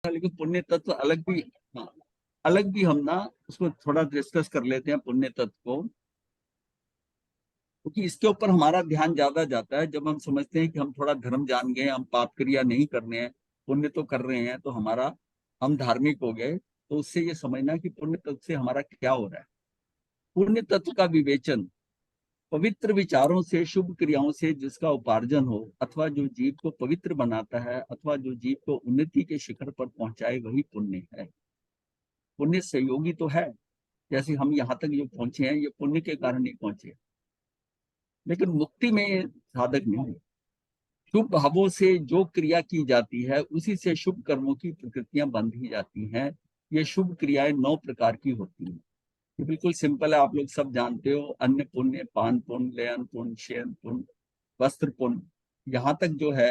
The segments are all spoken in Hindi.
लेकिन पुण्य तत्व अलग भी, हाँ, अलग भी हम ना उसको थोड़ा डिस्कस कर लेते हैं पुण्य तत्व को, क्योंकि इसके ऊपर हमारा ध्यान ज्यादा जाता है जब हम समझते हैं कि हम थोड़ा धर्म जान गए, हम पाप क्रिया नहीं कर रहे हैं, पुण्य तो कर रहे हैं, तो हमारा हम धार्मिक हो गए। तो उससे ये समझना कि पुण्य तत्व से हमारा क्या हो रहा है। पुण्य तत्व का विवेचन पवित्र विचारों से, शुभ क्रियाओं से जिसका उपार्जन हो, अथवा जो जीव को पवित्र बनाता है, अथवा जो जीव को उन्नति के शिखर पर पहुंचाए, वही पुण्य है। पुण्य सहयोगी तो है, जैसे हम यहाँ तक जो पहुंचे हैं ये पुण्य के कारण ही पहुंचे, लेकिन मुक्ति में साधक नहीं। शुभ भावों से जो क्रिया की जाती है उसी से शुभ कर्मों की प्रकृतियां बंध ही जाती हैं। ये शुभ क्रियाएं 9 प्रकार की होती हैं। ये बिल्कुल सिंपल है, आप लोग सब जानते हो। अन्न पुण्य, पान पुण्य, लेन पुण्य, शयन पुण्य, वस्त्र पुण्य। यहाँ तक जो है,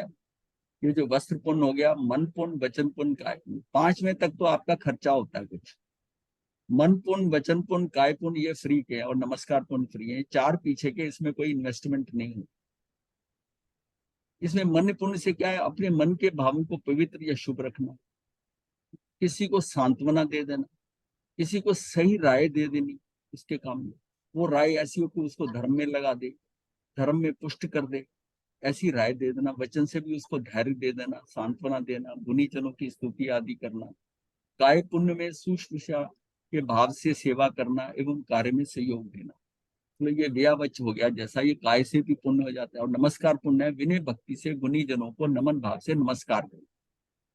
ये जो वस्त्र पुण्य हो गया, मन पुण्य, वचन पुण्य, काय पुण्य, 5 में तक तो आपका खर्चा होता है कुछ। मन पुण्य, वचन पुण्य, काय पुण्य ये फ्री के, और नमस्कार पुण्य फ्री है। 4 पीछे के, इसमें कोई इन्वेस्टमेंट नहीं है। इसमें मन पुण्य से क्या है, अपने मन के भावों को पवित्र या शुभ रखना, किसी को सांत्वना दे देना, किसी को सही राय दे देनी उसके काम में। वो राय ऐसी हो कि उसको धर्म में लगा दे, धर्म में पुष्ट कर दे, ऐसी राय दे देना। वचन से भी उसको धैर्य दे देना, सांत्वना देना, गुनीजनों की स्तुति आदि करना। काय पुण्य में सूक्ष्म के भाव से सेवा करना एवं कार्य में सहयोग देना। तो ये व्यावच हो गया, जैसा ये काय से भी पुण्य हो जाता है। और नमस्कार पुण्य है, विनय भक्ति से गुनीजनों को नमन भाव से नमस्कार करो।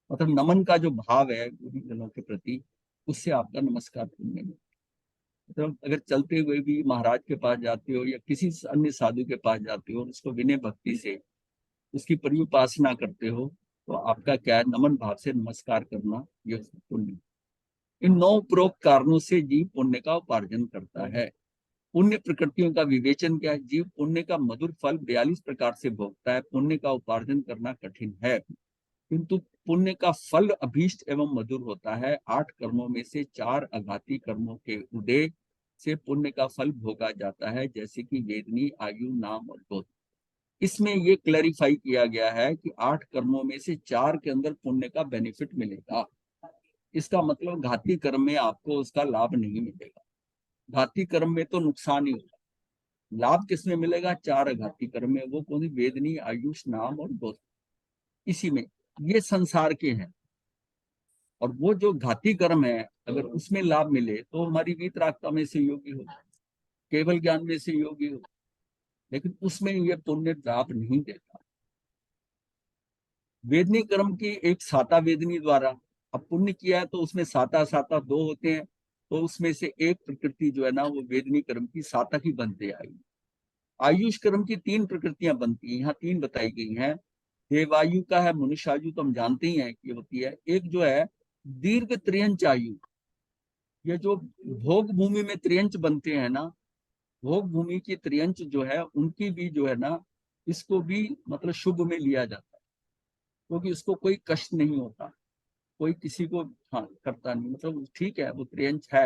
मतलब नमन का जो भाव है गुरुजनों के प्रति, उससे आपका नमस्कार पुण्य में। मतलब अगर चलते हुए भी महाराज के पास जाते हो या किसी अन्य साधु के पास जाते हो, उसको विनय भक्ति से उसकी परिउपासना करते हो, तो आपका क्या है, नमन भाव से नमस्कार करना, ये पुण्य। इन 9 उपरोक्त कारणों से जीव पुण्य का उपार्जन करता है। पुण्य प्रकृतियों का विवेचन क्या है। जीव पुण्य का मधुर फल 42 प्रकार से भोगता है। पुण्य का उपार्जन करना कठिन है, किंतु पुण्य का फल अभीष्ट एवं मधुर होता है। 8 कर्मों में से 4 आघाती कर्मों के उदय से पुण्य का फल भोगा जाता है, जैसे कि वेदनी, आयु, नाम और गोत्र। इसमें ये क्लैरिफाई किया गया है कि 8 कर्मों में से 4 के अंदर पुण्य का बेनिफिट मिलेगा। इसका मतलब घाती कर्म में आपको उसका लाभ नहीं मिलेगा। घाती कर्म में तो नुकसान ही होगा। लाभ किसमें मिलेगा, 4 घाती कर्म में। वो कौन सी, वेदनी, आयुष, नाम और गोत्र। इसी में ये संसार के हैं। और वो जो घाती कर्म है, अगर उसमें लाभ मिले तो हमारी वीतरागता में सहयोगी हो, केवल ज्ञान में सहयोगी हो, लेकिन उसमें ये पुण्य लाभ नहीं देता। वेदनी कर्म की एक साता वेदनी द्वारा, अब पुण्य किया है तो उसमें साता साता 2 होते हैं, तो उसमें से एक प्रकृति जो है ना, वो वेदनी कर्म की साता की बनते आई। आयुष कर्म की 3 प्रकृतियां बनती हैं, यहाँ 3 बताई गई हैं। देवायु का है, मनुष्य आयु तो हम जानते ही हैं कि होती है। एक जो है दीर्घ त्रियंच आयु, ये जो भोग भूमि में त्रियंच बनते हैं ना, भोग भूमि की त्रियंच जो है उनकी भी जो है ना, इसको भी मतलब शुभ में लिया जाता है, क्योंकि उसको कोई कष्ट नहीं होता, कोई किसी को हाँ करता नहीं। मतलब ठीक है वो त्रियंच है,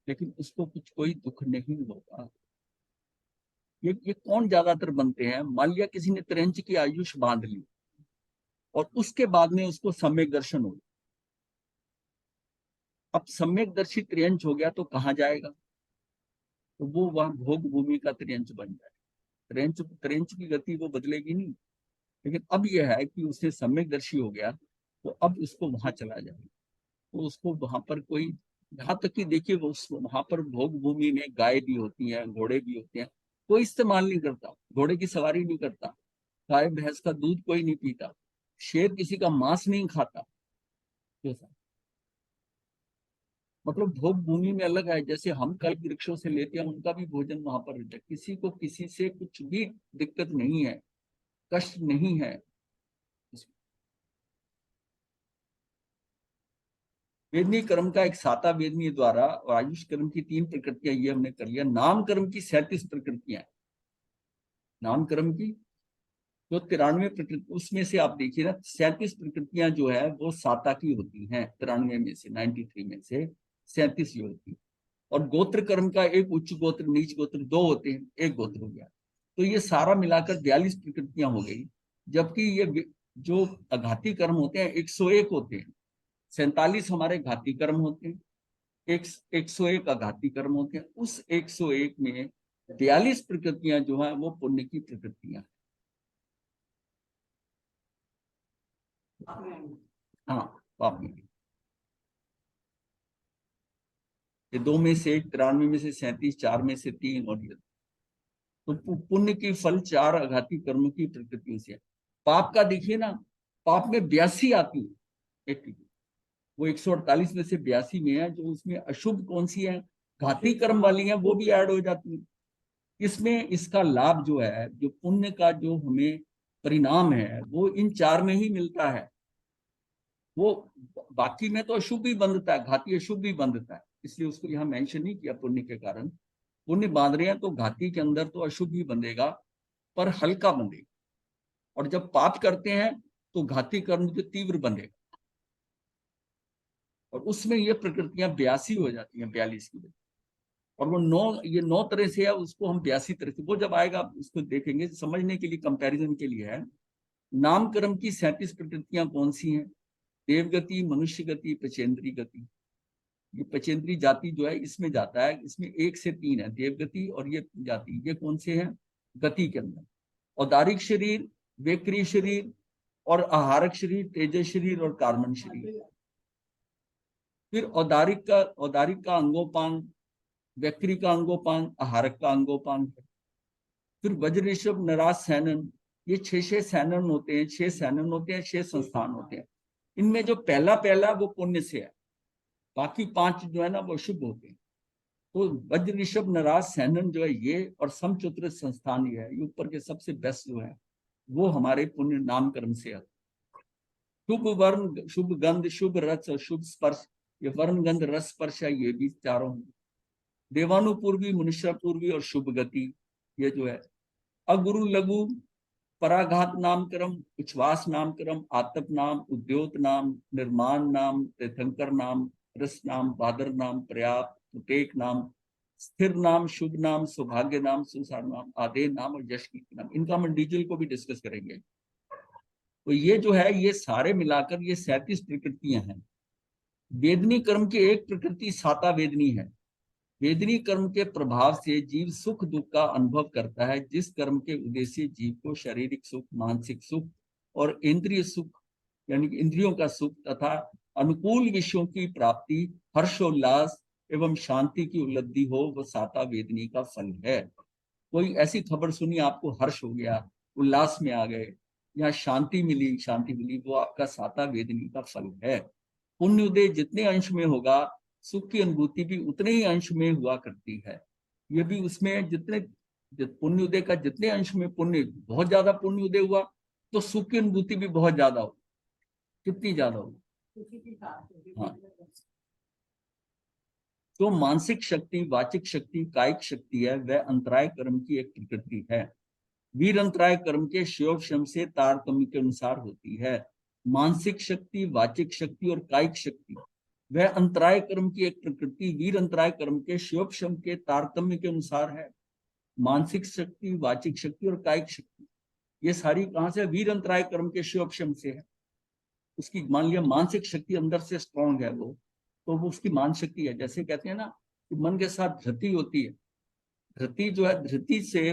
लेकिन उसको कुछ कोई दुख नहीं होगा। ये कौन ज्यादातर बनते हैं, मान लिया किसी ने त्रियंच की आयुष बांध ली और उसके बाद में उसको सम्यक दर्शन हो गया। अब सम्यक दर्शी त्रियंच हो गया तो कहाँ जाएगा, तो वो वहां भोग भूमि का त्रियंच बन जाए। त्रियंच त्रियंच की गति वो बदलेगी नहीं। लेकिन अब यह है कि उसने सम्यक दर्शी हो गया, तो अब उसको वहां चला जाए, तो उसको वहां पर कोई, यहाँ तक कि देखिए वो वहां पर भोग भूमि में गाय भी होती हैं, घोड़े भी होते हैं, कोई इस्तेमाल नहीं करता, घोड़े की सवारी नहीं करता, गाय भैंस का दूध कोई नहीं पीता, शेर किसी का मांस नहीं खाता। जैसा मतलब भोग भूमि में अलग है। जैसे हम कल्प वृक्षों से लेते हैं, उनका भी भोजन वहां पर रहता है, किसी को किसी से कुछ भी दिक्कत नहीं है, कष्ट नहीं है। वेदनी कर्म का एक साता वेदनी द्वारा, और आयुष कर्म की 3 प्रकृतियां, ये हमने कर लिया। नाम कर्म की 37 प्रकृतियां। नाम कर्म की जो 93 प्रकृति, उसमें से आप देखिए ना, 37 प्रकृतियां जो है वो साता की होती हैं। 93 में से, 93 में से 37 ये होती है। और गोत्र कर्म का एक उच्च गोत्र, नीच गोत्र 2 होते हैं, एक गोत्र हो गया। तो ये सारा मिलाकर 42 प्रकृतियां हो गई। जबकि ये जो आघाती कर्म होते हैं 101 होते हैं। 47 हमारे घाती कर्म होते हैं, 101 आघाती कर्म होते हैं। उस 101 में 42 प्रकृतियां जो है वो पुण्य की प्रकृतियां हैं। हाँ, पाप में ये 2 में से 1, 93 में से 37, 4 में से 3 और ये तो पुण्य की फल 4 आघाती कर्म की प्रकृतियों से है। पाप का देखिए ना, पाप में 82 आती है, वो 148 में से 82 में है, जो उसमें अशुभ कौन सी है, घाती कर्म वाली है, वो भी ऐड हो जाती है। इसमें इसका लाभ जो है, जो पुण्य का जो हमें परिणाम है, वो इन 4 में ही मिलता है। वो बाकी में तो अशुभ ही बंधता है, घाती अशुभ भी बंधता है, इसलिए उसको यहाँ मेंशन नहीं किया पुण्य के कारण। पुण्य बांध रहे हैं तो घाती के अंदर तो अशुभ ही बंधेगा, पर हल्का बंधेगा, और जब पाप करते हैं तो घाती कर्म जो तीव्र बंधेगा, और उसमें ये प्रकृतियां 82 हो जाती हैं 42 की। और वो 9, ये 9 तरह से है, उसको हम 82 तरह से, वो जब आएगा उसको देखेंगे, समझने के लिए, कंपैरिजन के लिए है। नाम कर्म की 37 प्रकृतियां कौन सी हैं? देवगति, मनुष्य गति, पचेंद्री गति। ये पचेंद्री जाति जो है इसमें जाता है, इसमें 1 से 3 है, देवगति और ये जाति, ये कौन से हैं? गति के अंदर। औदारिक शरीर, वेक्रिय शरीर और आहारक शरीर, तेजस शरीर और कार्बन शरीर। फिर औदारिक का अंगोपांग, व्यक्ति का अंगोपांग, आहारक का अंगोपांग। फिर वज्र ऋषभ नराज सैनन, ये 6 सैनन होते हैं, 6 सैनन होते हैं, 6 संस्थान होते हैं। इनमें जो पहला पहला वो पुण्य से है, बाकी 5 जो है ना वो शुभ होते हैं। तो वज्र ऋषभ नराज सैनन जो है ये, और समचतुर संस्थान ये है, ये ऊपर के सबसे बेस्ट जो है, वो हमारे पुण्य नाम कर्म से है। शुभ वर्ण, शुभ गंध, शुभ रस और शुभ स्पर्श, ये वर्ण गंध रस स्पर्श है, ये भी चारों। देवानुपूर्वी, मनुष्यपूर्वी और शुभ गति, ये जो है। अगुरु लघु, पराघात नाम क्रम, उच्छ्वास नाम क्रम, आतप नाम, उद्योत नाम, निर्माण नाम, तीर्थंकर नाम, रस नाम, बादर नाम, पर्याप्त, टेक नाम, स्थिर नाम, शुभ नाम, सौभाग्य नाम, संसार नाम, आदे नाम और यश कीर्ति नाम। इनका हम डिटेल को भी डिस्कस करेंगे। तो ये जो है, ये सारे मिलाकर ये 37 प्रकृतियां हैं। वेदनी कर्म की एक प्रकृति साता वेदनी है। वेदनी कर्म के प्रभाव से जीव सुख दुख का अनुभव करता है, जिस कर्म के उद्देश्य जीव को शारीरिक सुख, मानसिक सुख और इंद्रिय सुख यानी कि इंद्रियों का सुख तथा अनुकूल विषयों की प्राप्ति, हर्षोल्लास एवं शांति की उपलब्धि हो, वह साता वेदनी का फल है। कोई ऐसी खबर सुनी, आपको हर्ष हो गया, उल्लास में आ गए, या शांति मिली, वो आपका साता वेदनी का फल है। पुण्य उदय जितने अंश में होगा, सुख की अनुभूति भी उतने ही अंश में हुआ करती है। ये भी उसमें जितने पुण्य उदय का जितने अंश में पुण्य, बहुत ज्यादा पुण्य उदय हुआ तो सुख की अनुभूति भी बहुत ज्यादा हो। कितनी ज्यादा हो? हाँ। तो मानसिक शक्ति, वाचिक शक्ति, कायिक शक्ति है, वह अंतराय कर्म की एक प्रकृति है। वीर अंतराय कर्म के श्योप शम से तारतम्य के अनुसार होती है। मानसिक शक्ति, वाचिक शक्ति और कायिक शक्ति, वह अंतराय कर्म की एक प्रकृति वीर अंतराय कर्म के श्योप शम के तारतम्य के अनुसार है। मानसिक शक्ति, वाचिक शक्ति और कायिक शक्ति, ये सारी कहां से? वीर अंतराय कर्म के श्योप शम से है। उसकी मान लिया मानसिक शक्ति अंदर से स्ट्रांग है वो, तो वो उसकी मान शक्ति है। जैसे कहते हैं ना कि मन के साथ धृति होती है, धृति जो है, धृति से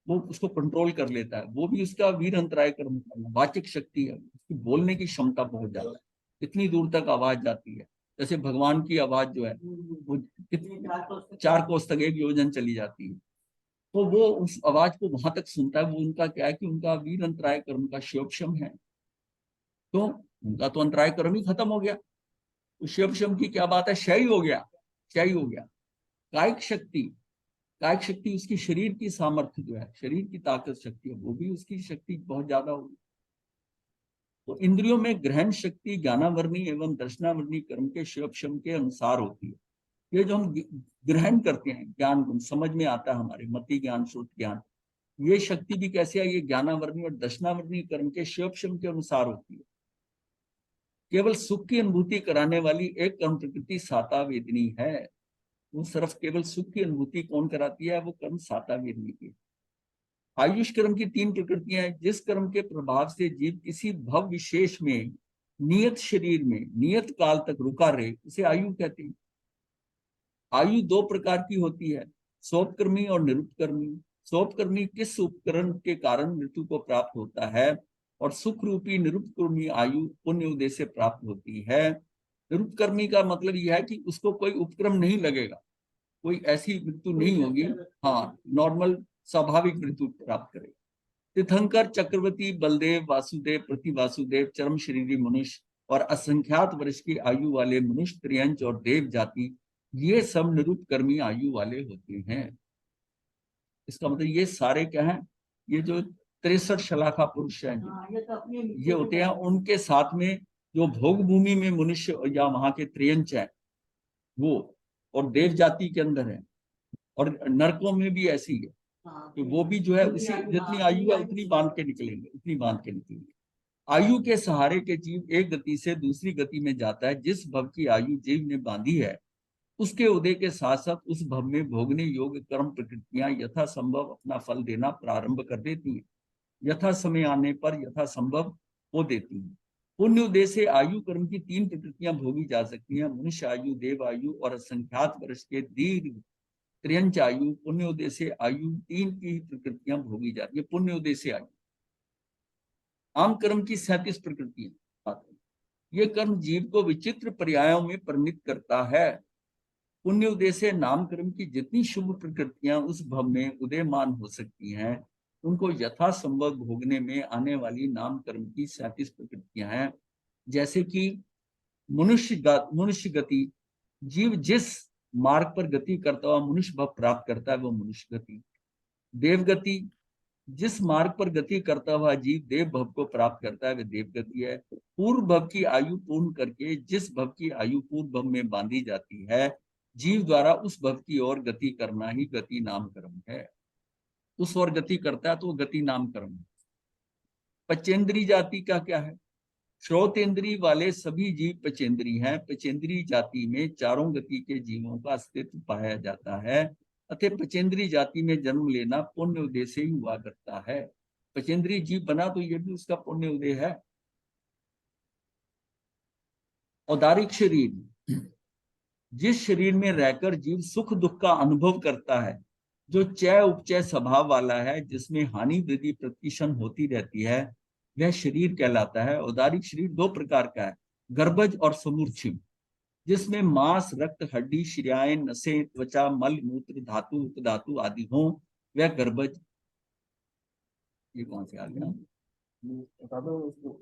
वो उसको कंट्रोल कर लेता है, वो भी उसका वीर अंतराय कर्म करना। वाचिक शक्ति है, उसकी बोलने की क्षमता बहुत ज्यादा है, इतनी दूर तक आवाज जाती है। जैसे भगवान की आवाज जो है वो 4 कोस तक 1 योजन चली जाती है, तो वो उस आवाज को वहां तक सुनता है। वो उनका क्या है कि उनका वीर अंतराय कर्म का शिवक्षम है, तो उनका तो अंतराय कर्म ही खत्म हो गया। तो शिवक्षम की क्या बात है? क्षय हो गया, क्षय हो गया। कायिक शक्ति, कायिक शक्ति उसकी शरीर की सामर्थ्य जो है, शरीर की ताकत शक्ति है, वो भी उसकी शक्ति बहुत ज्यादा होगी। तो इंद्रियों में ग्रहण शक्ति ज्ञानावर्णी एवं दर्शनावर्णी कर्म के शिवक्षम के अनुसार होती है। ये जो हम ग्रहण करते हैं, ज्ञान गुण समझ में आता है, हमारे मति ज्ञान, श्रुत ज्ञान, ये शक्ति भी कैसे है? ये ज्ञानावर्णी और दर्शनावर्णी कर्म के शिवक्षम के अनुसार होती है। केवल सुख की अनुभूति कराने वाली एक कर्म प्रकृति साता वेदनी है। वो सिर्फ केवल सुख की अनुभूति कौन कराती है? वो कर्म साता वेदनी की। आयुष कर्म की 3 प्रकृतियां हैं। जिस कर्म के प्रभाव से जीव किसी भव विशेष में नियत शरीर में नियत काल तक रुका रहे उसे आयु कहते हैं। आयु दो प्रकार की होती है, सोपकर्मी और निरुपकर्मी। सोपकर्मी किस उपकरण के कारण मृत्यु को प्राप्त होता है, और सुख रूपी निरुपकर्मी आयु पुण्य उदय से प्राप्त होती है। निरुपकर्मी का मतलब यह है कि उसको कोई उपक्रम नहीं लगेगा, कोई ऐसी मृत्यु नहीं होगी, हाँ नॉर्मल स्वाभाविक मृत्यु प्राप्त करेगा। तीर्थंकर, चक्रवर्ती, बलदेव, वासुदेव, प्रति वासुदेव, चरम शरीरी मनुष्य और असंख्यात वर्ष की आयु वाले मनुष्य, त्रियंच और देव जाति, ये सब निरुपकर्मी आयु वाले होते हैं। इसका मतलब ये सारे क्या हैं, ये जो 63 शलाखा पुरुष हैं ये होते हैं। उनके साथ में जो भोग भूमि में मनुष्य या वहां के त्रियंच है वो, और देव जाति के अंदर है, और नरकों में भी ऐसी है, तो वो भी जो है उसी जितनी आयु है उतनी बांध के निकलेंगे, उतनी बांध के निकलेंगे। आयु के सहारे के जीव एक गति से दूसरी गति में जाता है। जिस भव की आयु जीव ने बांधी है उसके उदय के साथ साथ उस भव में भोगने योग्य कर्म प्रकृतियां यथा संभव अपना फल देना प्रारंभ कर देती हैं। यथा समय आने पर यथा संभव वो देती हैं। पुण्य उदय से आयु कर्म की 3 प्रकृतियां भोगी जा सकती हैं, मनुष्य आयु, देव आयु और असंख्यात वर्ष के दीर्घ त्रियंच आयु। पुण्योदय से आयु 3 की प्रकृतियां भोगी जाती है। पुण्योदय से आयु आम कर्म की 37 प्रकृतियां, ये कर्म जीव को विचित्र पर्यायों में परिणित करता है। पुण्योदय से नाम कर्म की जितनी शुभ प्रकृतियां उस भव में उदयमान हो सकती हैं उनको यथा संभव भोगने में आने वाली नाम कर्म की 37 प्रकृतियां हैं। जैसे कि मनुष्य गति, जीव जिस मार्ग पर गति करता हुआ मनुष्य भव प्राप्त करता है वो मनुष्य गति। देवगति, जिस मार्ग पर गति करता हुआ जीव देव भव को प्राप्त करता है वह देवगति है। पूर्व भव की आयु पूर्ण करके जिस भव की आयु पूर्व भव में बांधी जाती है जीव द्वारा उस भव की ओर गति करना ही गति नाम कर्म है। उस ओर गति करता है तो गति नाम कर्म है। पचेंद्री जाति का क्या है? श्रोतेंद्री वाले सभी जीव पचेंद्री हैं। पचेंद्री जाति में चारों गति के जीवों का अस्तित्व पाया जाता है, अतः पचेंद्री जाति में जन्म लेना पुण्य उदय से ही हुआ करता है। पचेंद्री जीव बना तो ये भी उसका पुण्य उदय है। औदारिक शरीर, जिस शरीर में रहकर जीव सुख दुख का अनुभव करता है, जो चय उपचय स्वभाव वाला है, जिसमें हानि वृद्धि प्रतिशन होती रहती है, वह शरीर कहलाता है। औदारिक शरीर 2 प्रकार का है, गर्भज और समूर्छिम, जिसमें मांस, रक्त, हड्डी, शिराएं, नसें, त्वचा, मल मूत्र, धातु उपधातु आदि हो, वह गर्भज। ये कौन से आ गया? बता दो उसको।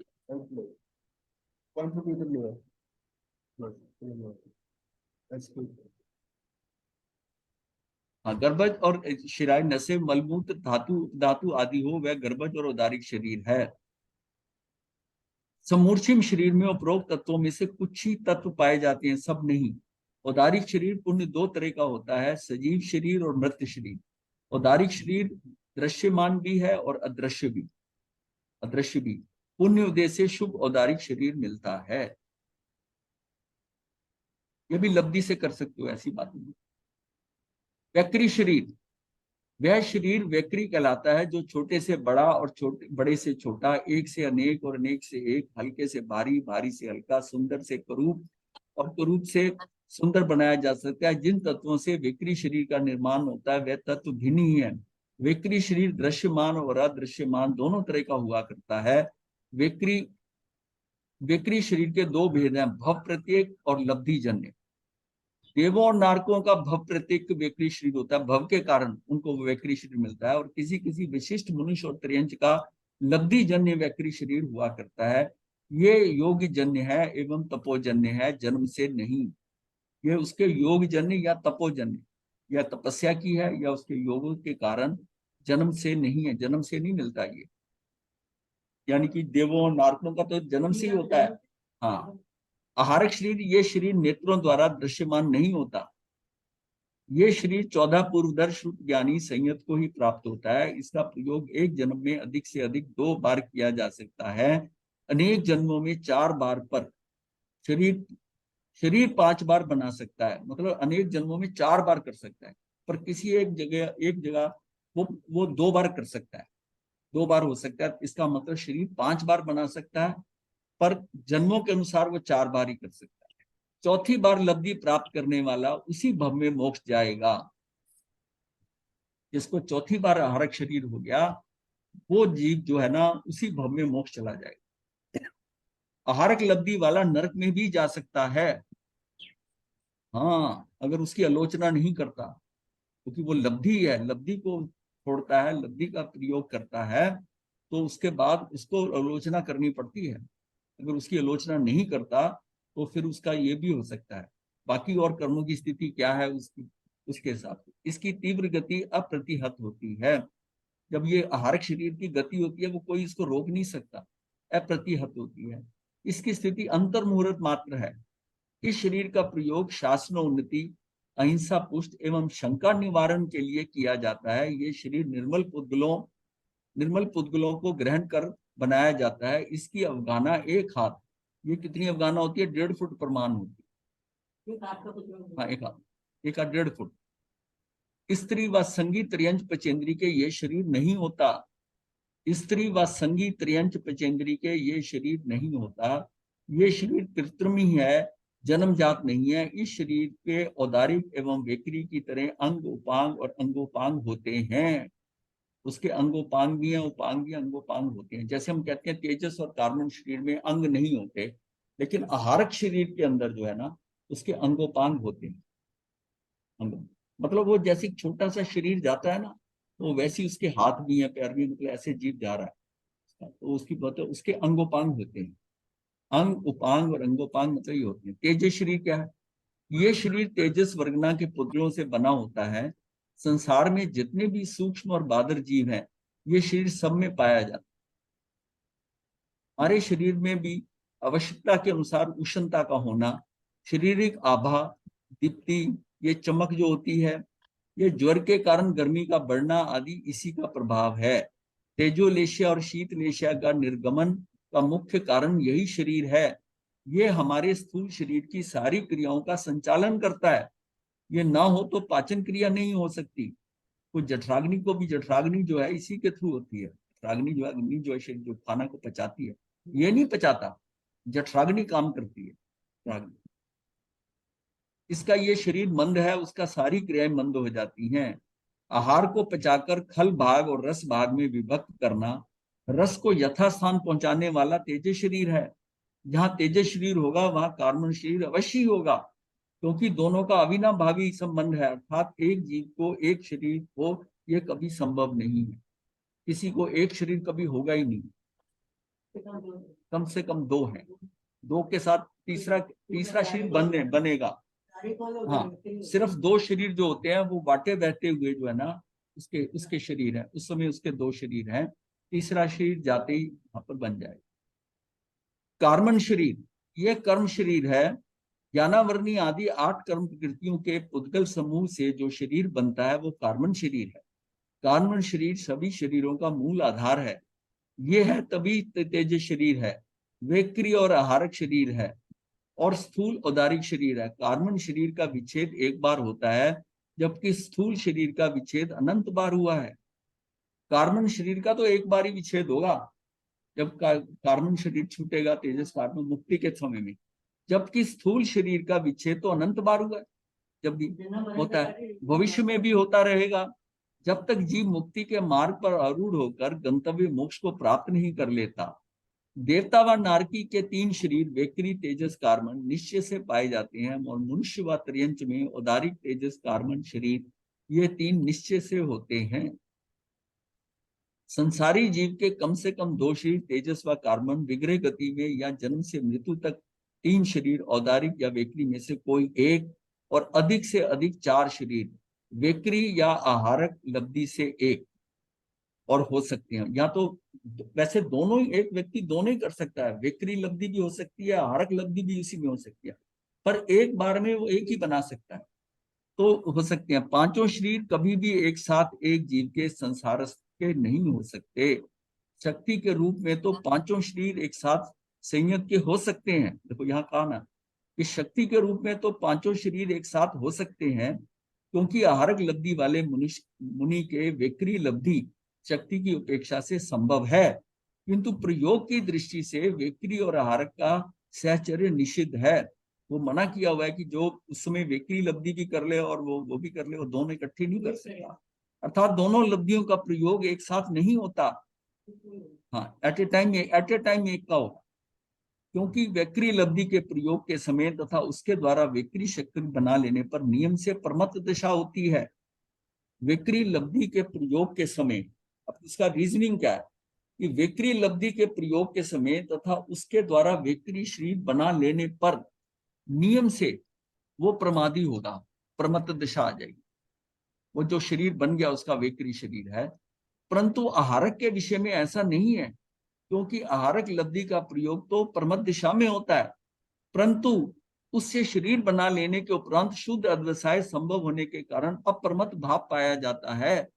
हाँ, गर्भज और शिराएं, नसें, मलमूत्र, धातु धातु आदि हो, वह गर्भज और औदारिक शरीर है। समूर्छिम शरीर में उपरोक्त तत्वों में से कुछ ही तत्व पाए जाते हैं, सब नहीं। औदारिक शरीर पुण्य 2 तरह का होता है, सजीव शरीर और मृत शरीर। औदारिक शरीर दृश्यमान भी है और अदृश्य भी। पुण्य उदय से शुभ औदारिक शरीर मिलता है। यह भी लब्धि से कर सकते हो, ऐसी बात नहीं। वैक्री शरीर, वह शरीर वैक्री कहलाता है जो छोटे से बड़ा और बड़े से छोटा, एक से अनेक और अनेक से एक, हल्के से भारी, भारी से हल्का, सुंदर से करूप और करूप से सुंदर बनाया जा सकता है। जिन तत्वों से वैक्री शरीर का निर्माण होता है वह तत्व भिन्न ही है। वैक्री शरीर दृश्यमान और अदृश्यमान दोनों तरह का हुआ करता है। वैक्री शरीर के 2 भेद हैं, भव प्रत्येक और लब्धि जन्य। देवों और नारकों का भव प्रत्येक वैक्री शरीर होता है, भव के कारण उनको वैक्री शरीर मिलता है, और किसी किसी विशिष्ट मनुष्य और त्रियंच का लब्धि जन्य वैक्री शरीर हुआ करता है। ये योग जन्य है एवं तपोजन्य है, जन्म से नहीं। ये उसके योग जन्य या तपोजन्य, या तपस्या की है या उसके योग के कारण, जन्म से नहीं है, जन्म से नहीं मिलता ये। यानी कि देवों और नारकों का तो जन्म से ही होता है। हाँ, आहारक शरीर, ये शरीर नेत्रों द्वारा दृश्यमान नहीं होता। ये शरीर 14 पूर्वदर्श ज्ञानी संयत को ही प्राप्त होता है। इसका प्रयोग एक जन्म में अधिक से अधिक 2 बार किया जा सकता है, अनेक जन्मों में 4 बार पर। शरीर 5 बार बना सकता है, मतलब अनेक जन्मों में 4 बार कर सकता है, पर किसी एक जगह वो 2 बार कर सकता है, 2 बार हो सकता है। इसका मतलब शरीर 5 बार बना सकता है, पर जन्मों के अनुसार वो 4 बार ही कर सकता है। चौथी बार लब्धि प्राप्त करने वाला उसी भव में मोक्ष जाएगा। जिसको चौथी बार आहारक शरीर हो गया, वो जीव जो है ना उसी भव में मोक्ष चला जाएगा। आहारक लब्धि वाला नरक में भी जा सकता है, हाँ, अगर उसकी आलोचना नहीं करता, क्योंकि वो लब्धि है, लब्धि को छोड़ता है, लब्धि का प्रयोग करता है, तो उसके बाद उसको आलोचना करनी पड़ती है। अगर उसकी आलोचना नहीं करता तो फिर उसका ये भी हो सकता है। बाकी और कर्मों की स्थिति क्या है उसकी, उसके हिसाब से इसकी तीव्र गति अप्रतिहत होती है। जब ये आहारक शरीर की गति होती है, वो कोई इसको रोक नहीं सकता, अप्रतिहत होती है। इसकी स्थिति अंतर्मुहूर्त मात्र है। इस शरीर का प्रयोग शासनोन्नति, अहिंसा पुष्ट एवं शंका निवारण के लिए किया जाता है। ये शरीर निर्मल पुद्गलों को ग्रहण कर बनाया जाता है। इसकी अवगाना 1 हाथ, ये कितनी अवगाना होती है? 1.5 फुट प्रमाण होती है। हाँ, 1 हाथ, 1.5 फुट। स्त्री व संगी त्रियंच पचेंद्री के ये शरीर नहीं होता। स्त्री व संगी त्रियंच पचेंद्री के ये शरीर नहीं होता। ये शरीर कृत्रिम ही है, जन्मजात नहीं है। इस शरीर के औदारिक एवं वेकरी की तरह अंग उपांग और अंगोपांग होते हैं। उसके अंगोपांग भी हैं, उपांग भी, अंगोपांग होते हैं। जैसे हम कहते हैं तेजस और कार्बन शरीर में अंग नहीं होते, लेकिन आहारक शरीर के अंदर जो है ना उसके अंगोपांग होते हैं। अंग मतलब वो जैसे छोटा सा शरीर जाता है ना, तो वैसे उसके हाथ भी हैं, पैर भी, मतलब ऐसे जीव जा रहा है, तो उसकी बात है, उसके अंगोपांग होते हैं। अंग उपांग और अंगोपांग मतलब ये होते हैं। तेजस शरीर क्या है? ये शरीर तेजस वर्गना के पुत्रों से बना होता है। संसार में जितने भी सूक्ष्म और बादर जीव हैं, ये शरीर सब में पाया जाता है। हमारे शरीर में भी आवश्यकता के अनुसार उष्णता का होना, शारीरिक आभा, दीप्ति, ये चमक जो होती है, ये ज्वर के कारण गर्मी का बढ़ना आदि इसी का प्रभाव है। तेजोलेशिया और शीतलेशिया का निर्गमन का मुख्य कारण यही शरीर है। ये हमारे स्थूल शरीर की सारी क्रियाओं का संचालन करता है। ये ना हो तो पाचन क्रिया नहीं हो सकती। तो जठराग्नि को भी, जठराग्नि जो है इसी के थ्रू होती है। जठराग्नि जो है, अग्नि जो है शरीर जो खाना को पचाती है, ये नहीं पचाता, जठराग्नि काम करती है। जठराग्नि, इसका ये शरीर मंद है, उसका सारी क्रियाएं मंद हो जाती हैं। आहार को पचाकर खल भाग और रस भाग में विभक्त करना, रस को यथास्थान पहुंचाने वाला तेजस शरीर है। जहां तेजस शरीर होगा वहां कार्बन शरीर अवश्य होगा, क्योंकि दोनों का अविनाभावी संबंध है। अर्थात एक जीव को एक शरीर हो, यह कभी संभव नहीं है। किसी को एक शरीर कभी होगा ही नहीं, कम से कम 2 है, 2 के साथ तीसरा तीसरा शरीर बनेगा। हाँ, सिर्फ 2 शरीर जो होते हैं वो बाटे बहते हुए जो है ना उसके उसके शरीर है, उस समय उसके 2 शरीर हैं। तीसरा शरीर जाते ही वहां पर बन जाए। कार्मन शरीर, यह कर्म शरीर है। ज्ञानावरणी आदि 8 कर्म प्रकृतियों के पुद्गल समूह से जो शरीर बनता है वो कार्मन शरीर है। कार्मन शरीर सभी शरीरों का मूल आधार है। ये है तभी तेज शरीर है, वेक्री और आहारक शरीर है, और स्थूल औदारिक शरीर है। कार्बन शरीर का विच्छेद एक बार होता है, जबकि स्थूल शरीर का विच्छेद अनंत बार हुआ है। कार्बन शरीर का तो एक बार ही विच्छेद होगा, जब कार्बन शरीर छूटेगा तेजस कार्बन मुक्ति के समय में, जबकि स्थूल शरीर का विच्छेद तो अनंत बार हुआ है, जब भी होता है, भविष्य में भी होता रहेगा। जब तक जीव मुक्ति के मार्ग पर आरूढ़ होकर गंतव्य मोक्ष को प्राप्त नहीं कर लेता। देवता व नारकी के 3 शरीर वेकरी तेजस कार्बन निश्चय से पाए जाते हैं, और मनुष्य व त्रियंच में उदारिक तेजस कार्बन शरीर, ये 3 निश्चय से होते हैं। संसारी जीव के कम से कम 2 शरीर तेजस व कार्बन विग्रह गति में या जन्म से मृत्यु तक 3 शरीर औदारिक या वेकरी में से कोई एक, और अधिक से अधिक 4 शरीर वेकरी या आहारक लब्धि से एक और हो सकते हैं। या तो वैसे दोनों ही, एक व्यक्ति दोनों ही कर सकता है, वेकरी लब्धि भी हो सकती है, आहारक लब्धि भी उसी में हो सकती है, पर एक बार में वो एक ही बना सकता है। तो हो सकते हैं 5 शरीर कभी भी एक साथ एक जीव के संसार के नहीं हो सकते। शक्ति के रूप में तो 5 शरीर एक साथ संयत के हो सकते हैं। देखो यहाँ कहा ना कि शक्ति के रूप में तो 5 शरीर एक साथ हो सकते हैं, क्योंकि आहारक लब्धि वाले मुनि के वेकरी लब्धि शक्ति की उपेक्षा से संभव है। किंतु प्रयोग की दृष्टि से वेकरी और आहारक का सहचर्य निषिद्ध है। वो मना किया हुआ है कि जो उस समय वेकरी लब्धि भी कर ले और वो भी कर ले, वो दोनों इकट्ठे नहीं कर सकता, अर्थात दोनों लब्धियों का प्रयोग एक साथ नहीं होता। हाँ, एट ए टाइम एक का होगा, क्योंकि वेकरी लब्धि के प्रयोग के समय तथा उसके द्वारा वेकरी शक्ति बना लेने पर नियम से परमत दशा होती है। वेकरी लब्धि के प्रयोग के समय, अब इसका रीजनिंग क्या है कि वेकरी लब्धि के प्रयोग के समय तथा उसके द्वारा वेकरी शरीर बना लेने पर नियम से वो प्रमादी होगा, प्रमत्त दशा आ जाएगी, वो जो शरीर बन गया उसका वेकरी शरीर है। परंतु आहारक के विषय में ऐसा नहीं है, क्योंकि आहारक लब्धि का प्रयोग तो प्रमत्त दिशा में होता है, परंतु उससे शरीर बना लेने के उपरांत शुद्ध अध्यवसाय संभव होने के कारण अप्रमत्त भाव पाया जाता है।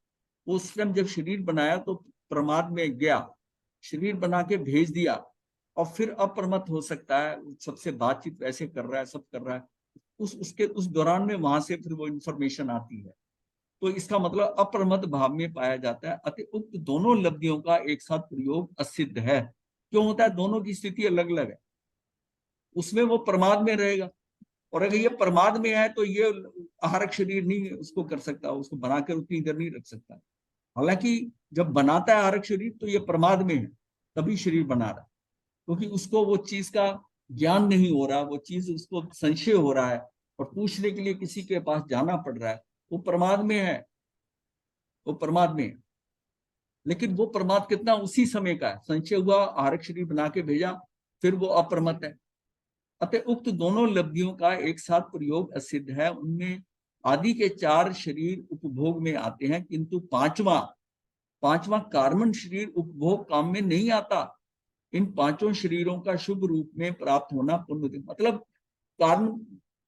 उस टाइम जब शरीर बनाया तो प्रमाद में गया, शरीर बना के भेज दिया, और फिर अप्रमत्त हो सकता है, सबसे बातचीत वैसे कर रहा है, सब कर रहा है, उस दौरान में वहां से फिर वो इंफॉर्मेशन आती है, तो इसका मतलब अप्रमत्त भाव में पाया जाता है। अतः उक्त दोनों लब्धियों का एक साथ प्रयोग असिद्ध है। क्यों होता है? दोनों की स्थिति अलग अलग है, उसमें वो प्रमाद में रहेगा, और अगर ये प्रमाद में है तो ये आहारक शरीर नहीं उसको कर सकता, उसको बनाकर उतनी देर नहीं रख सकता। हालांकि जब बनाता है आहारक शरीर तो ये प्रमाद में है, तभी शरीर बना रहा है, क्योंकि उसको वो चीज का ज्ञान नहीं हो रहा, वो चीज उसको संशय हो रहा है और पूछने के लिए किसी के पास जाना पड़ रहा है, वो प्रमाद में है, वो प्रमाद में है। लेकिन वो प्रमाद कितना उसी समय का है, संशय हुआ, आहारक शरीर बना के भेजा, फिर वो अप्रमत है। अतः उक्त दोनों लब्धियों का एक साथ प्रयोग असिद्ध है। उनमें आदि के 4 शरीर उपभोग में आते हैं, किंतु पांचवा कार्मण शरीर उपभोग काम में नहीं आता। इन पांचों शरीरों का शुभ रूप में प्राप्त होना पुण्य, मतलब कार्म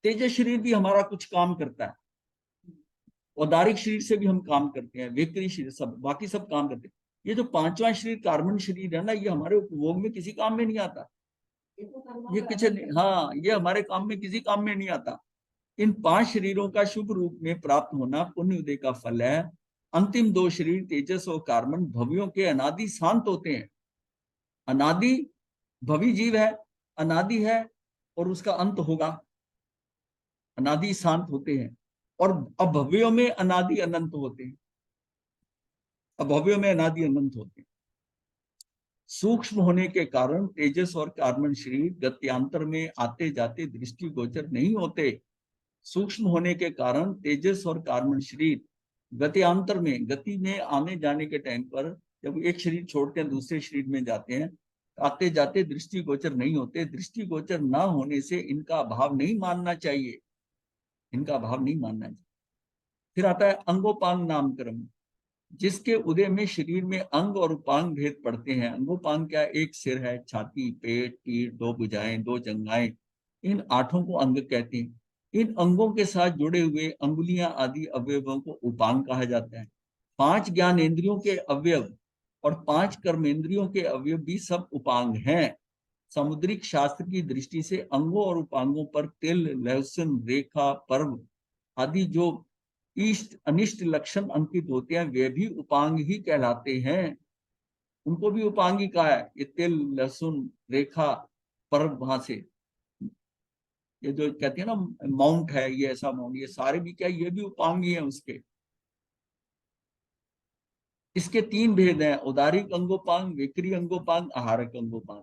तेजस शरीर भी हमारा कुछ काम करता है, औदारिक शरीर से भी हम काम करते हैं, वेकरी शरीर सब, बाकी सब काम करते हैं। ये जो पांचवा शरीर कार्बन शरीर है ना, ये हमारे उपभोग में किसी काम में नहीं आता, ये किचन, हाँ, ये हमारे काम में किसी काम में नहीं आता। इन 5 शरीरों का शुभ रूप में प्राप्त होना पुण्य उदय का फल है। अंतिम 2 शरीर तेजस और कार्बन भवियों के अनादि शांत होते हैं। अनादि भवि जीव है, अनादि है और उसका अंत होगा, अनादि शांत होते हैं। और अभव्यों में अनादि अनंत होते हैं, अभव्यों में अनादि अनंत होते हैं। सूक्ष्म होने के कारण तेजस और कार्बन शरीर गत्यांतर में आते जाते दृष्टिगोचर नहीं होते। सूक्ष्म होने के कारण तेजस और कार्बन शरीर गत्यांतर में, गति में आने जाने के टाइम पर, जब एक शरीर छोड़ते हैं दूसरे शरीर में जाते हैं, आते जाते दृष्टिगोचर नहीं होते। दृष्टिगोचर ना होने से इनका अभाव नहीं मानना चाहिए, इनका अभाव नहीं मानना चाहिए। फिर आता है अंगोपांग नामकरण, जिसके उदय में शरीर में अंग और उपांग भेद पड़ते हैं। अंगोपांग क्या? एक सिर है, छाती, पेट, पीठ, 2 भुजाएं, 2 जंघाएं, इन 8 को अंग कहते हैं। इन अंगों के साथ जुड़े हुए अंगुलियां आदि अवयवों को उपांग कहा जाता है। 5 ज्ञानेंद्रियों के अवयव और 5 कर्मेंद्रियों के अवयव भी सब उपांग हैं। समुद्रिक शास्त्र की दृष्टि से अंगों और उपांगों पर तिल, लहसुन, रेखा, पर्व आदि जो इष्ट अनिष्ट लक्षण अंकित होते हैं, वे भी उपांग ही कहलाते हैं। उनको भी उपांगी कहा है, ये तिल, लहसुन, रेखा, पर्व, वहां से ये जो कहते हैं ना माउंट है, ये ऐसा माउंट, ये सारे भी क्या, ये भी उपांगी है उसके। इसके 3 भेद हैं, उदारिक अंगोपांग, विक्री अंगोपांग, आहारक अंगोपांग।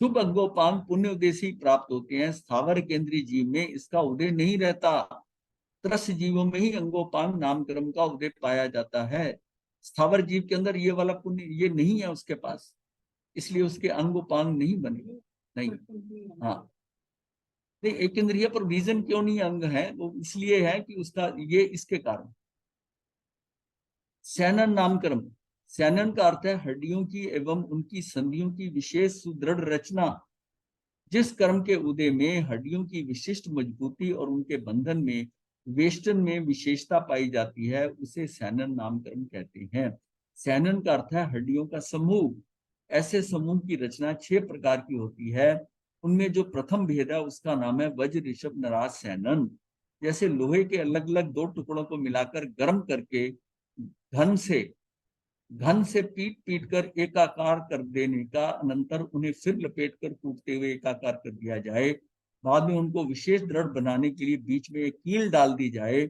शुभ अंगोपांग पुण्य उदय से प्राप्त होते हैं, स्थावर केंद्रीय जीव में इसका उदय नहीं रहता। त्रस जीवों में ही अंगोपांग नामकर्म का उदय पाया जाता है। स्थावर जीव के अंदर ये वाला पुण्य ये नहीं है उसके पास, इसलिए उसके अंगोपांग नहीं बने। नहीं, हाँ, नहीं, एक इंद्रिय पर रीजन क्यों नहीं अंग है, वो इसलिए है कि उसका ये इसके कारण। सैनन नामकर्म, सैनन का अर्थ है हड्डियों की एवं उनकी संधियों की विशेष सुदृढ़ रचना। जिस कर्म के उदय में हड्डियों की विशिष्ट मजबूती और उनके बंधन में वेष्टन में विशेषता पाई जाती है, उसे सैनन नामकरण कहते हैं। सैनन का अर्थ है हड्डियों का समूह। ऐसे समूह की रचना 6 प्रकार की होती है। उनमें जो प्रथम भेद है उसका नाम है वज्र, ऋषभ, नराज, सैनन। जैसे लोहे के अलग अलग 2 टुकड़ों को मिलाकर गर्म करके घन से घन से पीट पीट कर एकाकार कर देने का, अनंतर उन्हें फिर लपेट कर कूटते हुए एकाकार कर दिया जाए। बाद में उनको विशेष दृढ़ बनाने के लिए बीच में एक कील डाल दी जाए,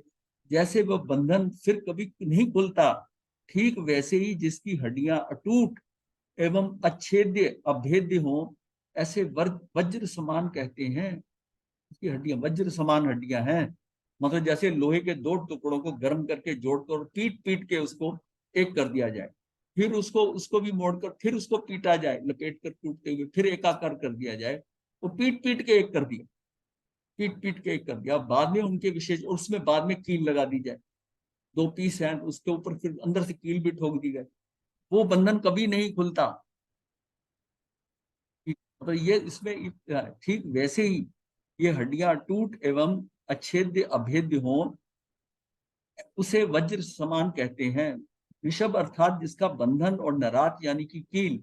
जैसे वह बंधन फिर कभी नहीं खुलता, ठीक वैसे ही जिसकी हड्डियां अटूट एवं अच्छेद्य अभेद्य हो, ऐसे वज्र समान कहते हैं। उसकी हड्डियां वज्र समान हड्डियां हैं, मतलब जैसे लोहे के दो टुकड़ों को गर्म करके जोड़कर और पीट पीट के उसको एक कर दिया जाए, फिर उसको उसको भी मोड़कर फिर उसको पीटा जाए, लपेट कर टूटते हुए फिर एकाकार कर दिया जाए। वो पीट पीट के एक कर दिया, पीट पीट के एक कर दिया। बाद में उनके विशेष, उसमें बाद में कील लगा दी जाए, दो पीस हैं उसके ऊपर फिर अंदर से कील भी ठोक दी जाए, वो बंधन कभी नहीं खुलता। मतलब ये इसमें ठीक वैसे ही ये हड्डियां टूट एवं अच्छेद्य अभेद्य हो, उसे वज्र समान कहते हैं। ऋषभ अर्थात जिसका बंधन और नरात यानी कि कील,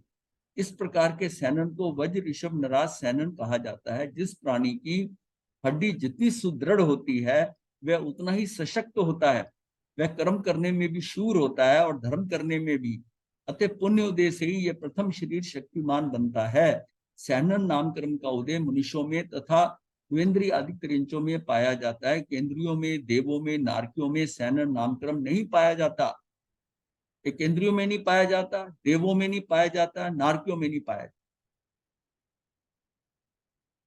इस प्रकार के सैनन को वज्र ऋषभ नरात सैनन कहा जाता है। जिस प्राणी की हड्डी जितनी सुदृढ़ होती है वह उतना ही सशक्त होता है, वह कर्म करने में भी शूर होता है और धर्म करने में भी। अतः पुण्य उदय से ही यह प्रथम शरीर शक्तिमान बनता है। सैनन नामकरण का उदय मनुष्यों में तथा द्विंद्रिय आदि क्रंचों में पाया जाता है। केंद्रियों में, देवों में, नारकियों में सैनन नामकरण नहीं पाया जाता। एक इंद्रियों में नहीं पाया जाता, देवों में नहीं पाया जाता, नारकियों में नहीं पाया जाता।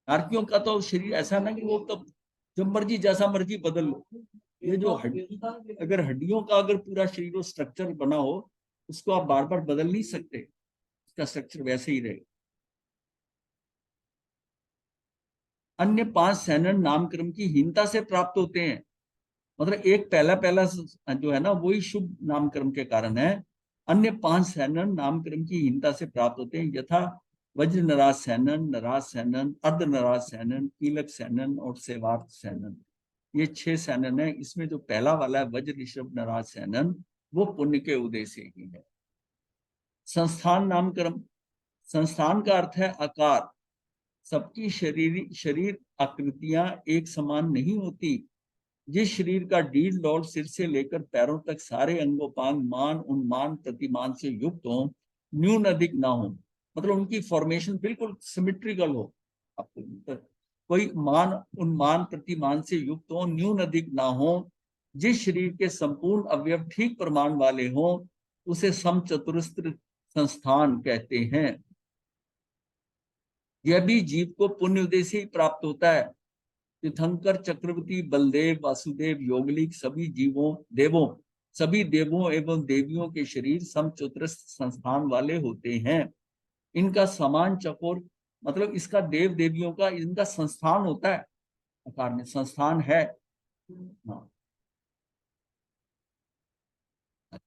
नारकियों का तो शरीर ऐसा ना कि वो तब जब मर्जी जैसा मर्जी बदल लो। ये जो हड्डी, अगर हड्डियों का अगर पूरा शरीर स्ट्रक्चर बना हो, उसको आप बार बार बदल नहीं सकते, उसका स्ट्रक्चर वैसे ही रहेगा। अन्य 5 सैनन नामक्रम की हीनता से प्राप्त होते हैं। मतलब एक पहला पहला जो है ना, वही शुभ नामकरण के कारण है। अन्य 5 सैनन नामकरण की हीनता से प्राप्त होते हैं, यथा वज्र नराज सैनन, नराज सैनन, अर्ध नराज सैनन, कीलक सैनन और सेवार्थ सैनन। ये 6 सैनन है। इसमें जो पहला वाला है वज्र ऋषभ नराज सैनन, वो पुण्य के उदय से ही है। संस्थान नामकरण, संस्थान का अर्थ है आकार। सबकी शरीर आकृतियां एक समान नहीं होती। जिस शरीर का डील डॉल सिर से लेकर पैरों तक सारे अंगोपांग मान उन्मान प्रतिमान से युक्त हो, न्यून अधिक ना हो, मतलब उनकी फॉर्मेशन बिल्कुल सिमेट्रिकल हो, आपको कोई मान उन्मान प्रतिमान से युक्त हो, न्यून अधिक ना हो, जिस शरीर के संपूर्ण अवयव ठीक प्रमाण वाले हो, उसे समचतुरस्त्र संस्थान कहते हैं। यह भी जीव को पुण्य उदय से ही प्राप्त होता है। तीर्थंकर, चक्रवर्ती, बलदेव, वासुदेव, योगलिक सभी देवों एवं देवियों के शरीर समचतुरस्र संस्थान वाले होते हैं। इनका समान चकोर, मतलब इसका देव देवियों का इनका संस्थान होता है, आकार में संस्थान है। हाँ,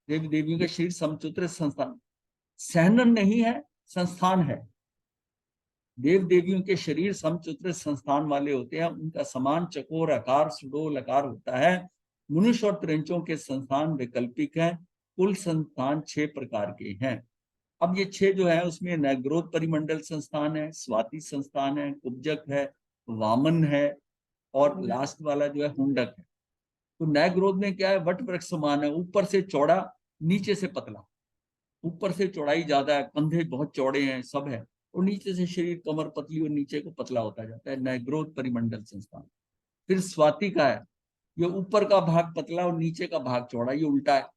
देव देवियों के शरीर समचतुरस्र संस्थान, सहनन नहीं है, संस्थान है। देव देवियों के शरीर समचतुर संस्थान वाले होते हैं, उनका समान चकोर आकार सुडोल आकार होता है। मनुष्य और त्रिंचों के संस्थान वैकल्पिक हैं। कुल संस्थान 6 प्रकार के हैं। अब ये 6 जो है उसमें नैग्रोध परिमंडल संस्थान है, स्वाति संस्थान है, कुब्जक है, वामन है और लास्ट वाला जो है हुंडक है। तो नैग्रोध में क्या है, वट वृक्ष समान है, ऊपर से चौड़ा नीचे से पतला। ऊपर से चौड़ाई ज्यादा है, कंधे बहुत चौड़े हैं, सब है, और नीचे से शरीर कमर पतली और नीचे को पतला होता जाता है, नैग्रोध परिमंडल संस्थान। फिर स्वाति का है, ये ऊपर का भाग पतला और नीचे का भाग चौड़ा, ये उल्टा है।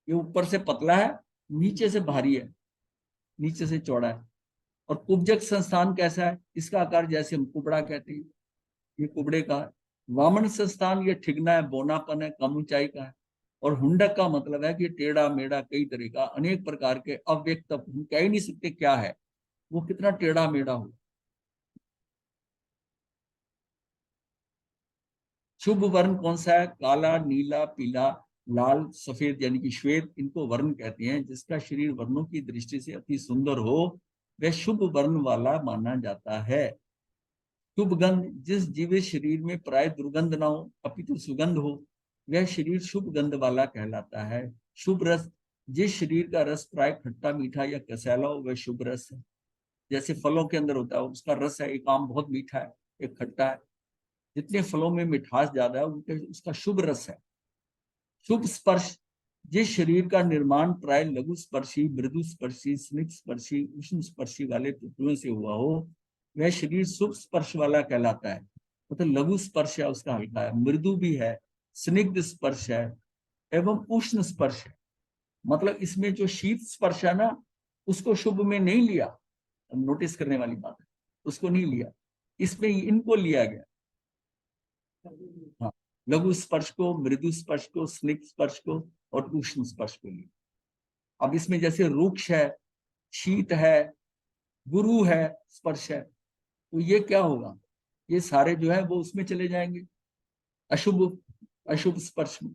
ये ऊपर से पतला है, नीचे से भारी है, नीचे से चौड़ा है। और कुब्जक संस्थान कैसा है, इसका आकार जैसे हम कुबड़ा कहते हैं, ये कुबड़े का है। वामन संस्थान ये ठिगना है, बोनापन है, कम ऊंचाई का है। और हुंडक का मतलब है कि टेढ़ा मेढ़ा, कई तरह का, अनेक प्रकार के अव्यक्त, हम कह ही नहीं सकते क्या है वो, कितना टेढ़ा मेढ़ा हो। शुभ वर्ण कौन सा है, काला, नीला, पीला, लाल, सफेद यानी कि श्वेत, इनको वर्ण कहते हैं। जिसका शरीर वर्णों की दृष्टि से अति सुंदर हो वह शुभ वर्ण वाला माना जाता है। शुभ गंध, जिस जीवित शरीर में प्राय दुर्गंध ना हो अपितु सुगंध हो, वह शरीर शुभ गंध वाला कहलाता है। शुभ रस, जिस शरीर का रस प्राय खट्टा मीठा या कसैला हो वह शुभ रस है। जैसे फलों के अंदर होता है, उसका रस है, एक आम बहुत मीठा है, एक खट्टा है, जितने फलों में मिठास ज्यादा है उनके उसका शुभ रस है। शुभ स्पर्श, जिस शरीर का निर्माण प्राय लघु स्पर्शी, मृदु स्पर्शी, स्निग्ध स्पर्शी, उष्ण स्पर्शी वाले तत्वों से हुआ हो, वह शरीर सूक्ष्म स्पर्श वाला कहलाता है। मतलब लघु स्पर्श है उसका हल्का है, मृदु भी है, स्निग्ध स्पर्श है एवं उष्ण स्पर्श है। मतलब इसमें जो शीत स्पर्श है ना, उसको शुभ में नहीं लिया, नोटिस करने वाली बात है, उसको नहीं लिया, इसमें इनको लिया गया। हाँ, लघु स्पर्श को, मृदु स्पर्श को, स्निग्ध स्पर्श को और उष्ण स्पर्श को लिया। अब इसमें जैसे रुक्ष है, शीत है, गुरु है, स्पर्श है, तो ये क्या होगा, ये सारे जो है वो उसमें चले जाएंगे, अशुभ अशुभ स्पर्श में।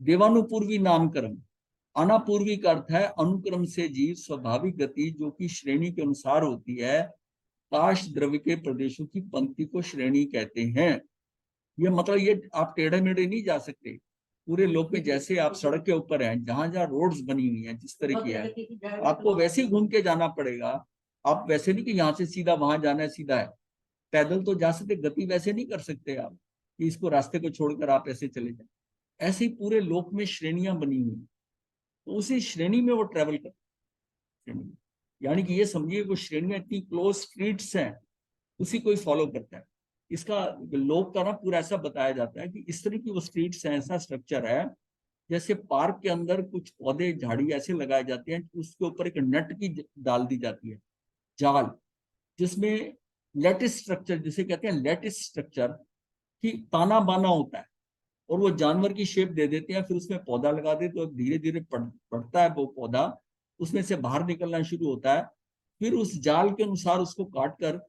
देवानुपूर्वी नामकरण, अनापूर्वी का अर्थ है अनुक्रम से जीव स्वाभाविक गति जो कि श्रेणी के अनुसार होती है, काश द्रव्य के प्रदेशों की पंक्ति को श्रेणी कहते हैं। ये मतलब ये आप टेढ़े मेढ़े नहीं जा सकते पूरे लोक में। जैसे आप सड़क के ऊपर हैं, जहां जहां रोड्स बनी हुई हैं जिस तरह की है, आपको वैसे ही घूम के जाना पड़ेगा। आप वैसे नहीं कि यहाँ से सीधा वहां जाना है, सीधा है, पैदल तो जा सकते, गति वैसे नहीं कर सकते आप कि इसको रास्ते को छोड़कर आप ऐसे चले जाए। ऐसे ही पूरे लोक में श्रेणियां बनी हुई, तो उसी श्रेणी में वो ट्रेवल करते हैं। यानी कि ये समझिए वो श्रेणियां इतनी क्लोज स्ट्रीट्स हैं, उसी को ही फॉलो करता है। इसका लोक का ना पूरा ऐसा बताया जाता है कि इस तरह की वो स्ट्रीट्स हैं, ऐसा स्ट्रक्चर है जैसे पार्क के अंदर कुछ पौधे झाड़ी ऐसे लगाए जाते हैं, उसके ऊपर एक नेट की डाल दी जाती है, जाल, जिसमें लेटिस स्ट्रक्चर जिसे कहते हैं, लेटिस स्ट्रक्चर की ताना बाना होता है, और वो जानवर की शेप दे देते हैं। फिर उसमें पौधा लगा देते, तो धीरे धीरे बढ़ता है वो पौधा, उसमें से बाहर निकलना शुरू होता है। फिर उस जाल के अनुसार उसको काट कर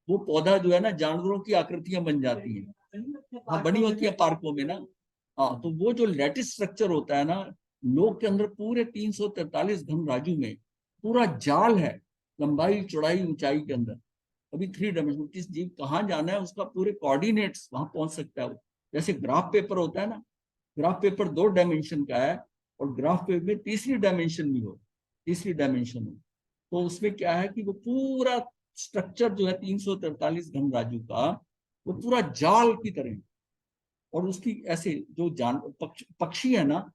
वो पौधा जो है ना, जानवरों की आकृतियां बन जाती हैं। हाँ, बनी होती है पार्कों में ना। हाँ, तो वो जो लेटिस स्ट्रक्चर होता है ना, लोक के अंदर पूरे 343 घन राजू में पूरा जाल है, लंबाई चौड़ाई ऊंचाई के अंदर। अभी 3 डायमेंशन, किस जीव कहाँ जाना है उसका पूरे कोऑर्डिनेट्स वहां पहुंच सकता है वो। जैसे ग्राफ पेपर होता है ना, ग्राफ पेपर 2 डायमेंशन का है, और ग्राफ पेपर में तीसरी डायमेंशन भी हो, तीसरी डायमेंशन हो, तो उसमें क्या है कि वो पूरा स्ट्रक्चर जो है 343 घन राजू का, वो पूरा जाल की तरह है। और उसकी ऐसे जो पक्षी है ना,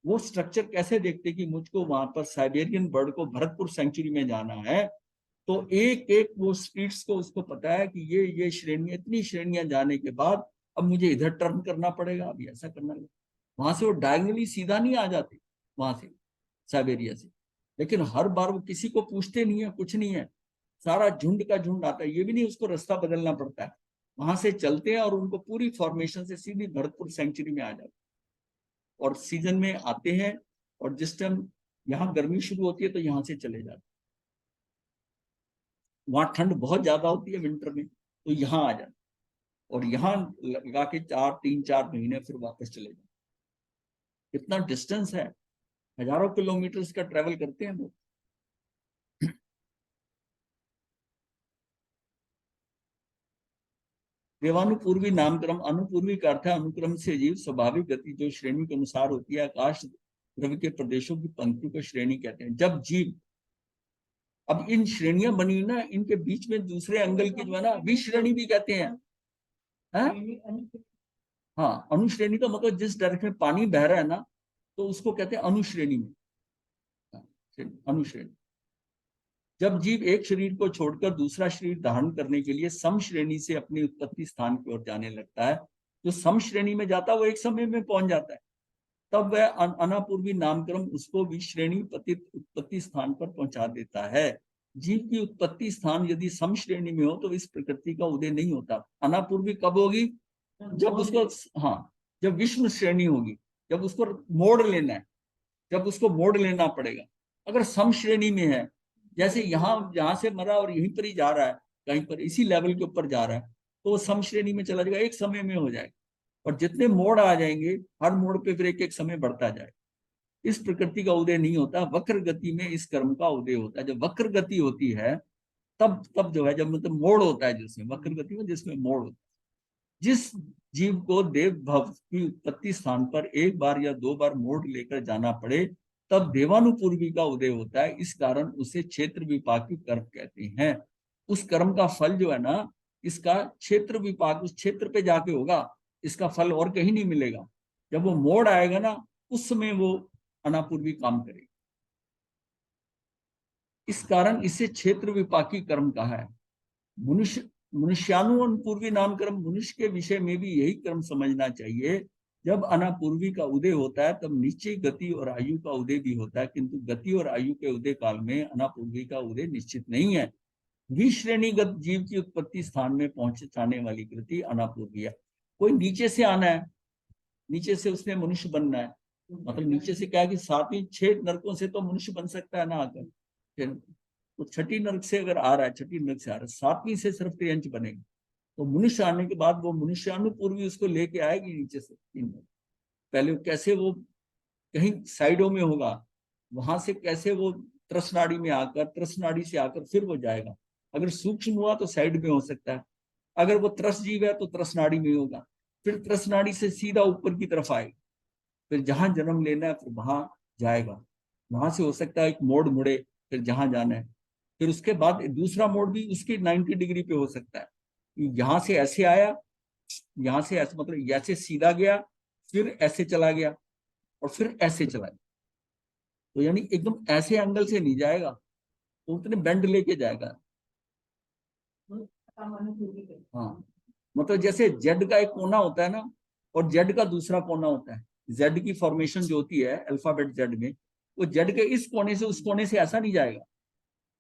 वो स्ट्रक्चर कैसे देखते कि मुझको वहां पर साइबेरियन बर्ड को भरतपुर सेंचुरी में जाना है, तो एक एक वो स्ट्रीट्स को उसको पता है कि ये श्रेणियां, इतनी श्रेणियां जाने के बाद अब मुझे इधर टर्न करना पड़ेगा, अभी ऐसा करना है। वहां से वो डायगनली सीधा नहीं आ जाते वहां से, साइबेरिया से। लेकिन हर बार वो किसी को पूछते नहीं है, कुछ नहीं है, सारा झुंड का झुंड आता है, ये भी नहीं उसको रास्ता बदलना पड़ता है, वहां से चलते हैं और उनको पूरी फॉर्मेशन से सीधी भरतपुर सेंचुरी में आ जाते, और सीजन में आते हैं, और जिस टाइम यहाँ गर्मी शुरू होती है तो यहाँ से चले जाते। वहां ठंड बहुत ज्यादा होती है विंटर में, तो यहाँ आ जाते, और यहाँ लगा के 3-4 महीने फिर वापस चले जाते। कितना डिस्टेंस है, हजारों किलोमीटर का ट्रेवल करते हैं लोग। देवानुपूर्वी नामक्रम, अनुपूर्वी का अर्थ है अनुक्रम से जीव स्वाभाविक गति जो श्रेणी के अनुसार होती है, आकाश द्रव्य के प्रदेशों की पंक्ति को श्रेणी कहते हैं। जब जीव, अब इन श्रेणियां बनी ना, इनके बीच में दूसरे एंगल की जो है ना, विश्रेणी भी कहते हैं। हाँ, अनुश्रेणी का मतलब जिस डायरेक्शन में पानी बह रहा है ना, तो उसको कहते हैं अनुश्रेणी में। हाँ, अनुश्रेणी। जब जीव एक शरीर को छोड़कर दूसरा शरीर धारण करने के लिए सम श्रेणी से अपनी उत्पत्ति स्थान की ओर जाने लगता है, जो सम श्रेणी में जाता है वो एक समय में पहुंच जाता है, तब वह अनापूर्वी नामक्रम उसको विश्रेणी पतित उत्पत्ति स्थान पर पहुंचा देता है। जीव की उत्पत्ति स्थान यदि सम श्रेणी में हो तो इस प्रकृति का उदय नहीं होता। अनापूर्वी कब होगी, जब उसको, हाँ, जब विश्व श्रेणी होगी, जब उसको मोड़ लेना है, जब उसको मोड़ लेना पड़ेगा। अगर सम श्रेणी में है, जैसे यहाँ से मरा और यहीं पर ही जा रहा है, कहीं पर इसी लेवल के ऊपर जा रहा है, तो वो सम श्रेणी में चला जाएगा, एक समय में हो जाएगा। और जितने मोड़ आ जाएंगे, हर मोड़ पे फिर एक एक समय बढ़ता जाए। इस प्रकृति का उदय नहीं होता, वक्र गति में इस कर्म का उदय होता है। जब वक्र गति होती है तब तब जो है, जब मतलब मोड़ होता है, जिसमें वक्र गति में जिसमें मोड़ होता है, जिस जीव को देव भव की उत्पत्ति स्थान पर एक बार या 2 बार मोड़ लेकर जाना पड़े, तब देवानुपूर्वी का उदय होता है। इस कारण उसे क्षेत्र विपाकी कर्म कहते हैं। उस कर्म का फल जो है ना, इसका क्षेत्र विपाक, उस क्षेत्र पे जाके होगा, इसका फल और कहीं नहीं मिलेगा। जब वो मोड़ आएगा ना, उस समय वो अनापूर्वी काम करेगी। इस कारण इसे क्षेत्र विपाकी कर्म कहा है। मनुष्य मनुष्यानुपूर्वी नाम कर्म, मनुष्य के विषय में भी यही कर्म समझना चाहिए। जब अनापूर्वी का उदय होता है तब निश्चय गति और आयु का उदय भी होता है, किंतु गति और आयु के उदय काल में अनापूर्वी का उदय निश्चित नहीं है। विश्रेणीगत जीव की उत्पत्ति स्थान में पहुंचाने वाली कृति अनापूर्वी है। कोई नीचे से आना है, नीचे से उसने मनुष्य बनना है, मतलब नीचे से क्या है कि 7 नरकों से तो मनुष्य बन सकता है ना आकर, तो छठी नरक से अगर आ रहा है, छठी नरक से आ रहा है, 7वीं से सिर्फ त्रियंच बनेगी, तो मनुष्य आने के बाद वो मनुष्यानुपूर्वी उसको लेके आएगी नीचे से। पहले कैसे वो कहीं साइडों में होगा, वहां से कैसे वो त्रसनाड़ी में आकर, त्रसनाड़ी से आकर फिर वो जाएगा। अगर सूक्ष्म हुआ तो साइड में हो सकता है, अगर वो त्रस जीव है तो त्रसनाड़ी में होगा, फिर त्रसनाड़ी से सीधा ऊपर की तरफ आएगा, फिर जहां जन्म लेना है फिर वहां जाएगा, वहां से हो सकता है एक मोड़ मुड़े, फिर जहां जाना है, फिर उसके बाद दूसरा मोड़ भी उसकी 90 डिग्री पे हो सकता है। यहाँ से ऐसे आया, यहाँ से ऐसे, मतलब ऐसे सीधा गया, फिर ऐसे चला गया और फिर ऐसे चला गया, तो यानी एकदम ऐसे एंगल से नहीं जाएगा, तो उतने बेंड लेके जाएगा। हाँ, मतलब जैसे जेड का एक कोना होता है ना, और जेड का दूसरा कोना होता है। जेड की फॉर्मेशन जो होती है अल्फाबेट जेड में, वो जेड के इस कोने से उस कोने से ऐसा नहीं जाएगा,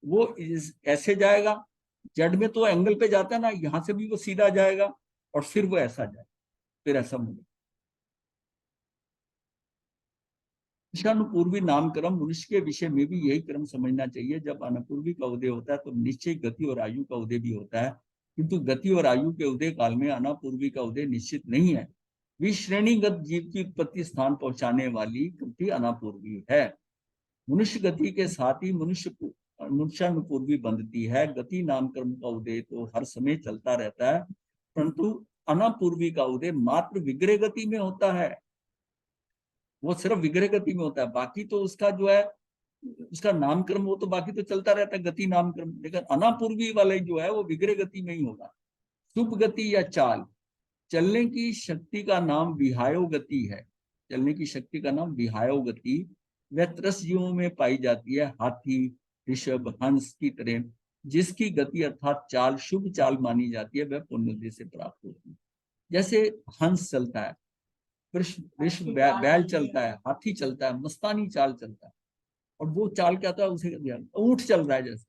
वो ऐसे जाएगा। जेड में तो एंगल पे जाता है ना, यहां से भी वो सीधा जाएगा और फिर वो ऐसा जाए, फिर ऐसा मुड़े। ईशानुपूर्वी नामकरण मनुष्य के विषय में भी यही क्रम समझना चाहिए। जब अनपूर्वी का उदय होता है तो निश्चय गति और आयु का उदय भी होता है, किंतु गति और आयु के उदय काल में अनापूर्वी का उदय निश्चित नहीं है। विश्रेणीगत जीव की उत्पत्ति स्थान पहुंचाने वाली कृति अनापूर्वी है। मनुष्य गति के साथ ही मनुष्यानुपूर्वी बंधती है। गति नामकर्म का उदय तो हर समय चलता रहता है, परंतु अनापूर्वी का उदय मात्र विग्रह गति में होता है। वो सिर्फ विग्रह गति में होता है, बाकी तो उसका जो है, उसका नामकर्म वो तो बाकी तो चलता रहता है, गति नामकर्म। लेकिन अनापूर्वी वाले जो है वो विग्रह गति में ही होगा। शुभ गति या चाल, चलने की शक्ति का नाम विहायो गति है। चलने की शक्ति का नाम विहायो गति, वह त्रस जीवों में पाई जाती है, हाथी, ऋषभ, हंस की तरह। जिसकी गति अर्थात चाल शुभ चाल मानी जाती है, वह पुण्योदय से प्राप्त होती है। जैसे हंस चलता है, ऋषभ बैल चलता है, हाथी चलता है, मस्तानी चाल चलता है, और वो चाल क्या था उसे, ऊंट चल रहा है, जैसे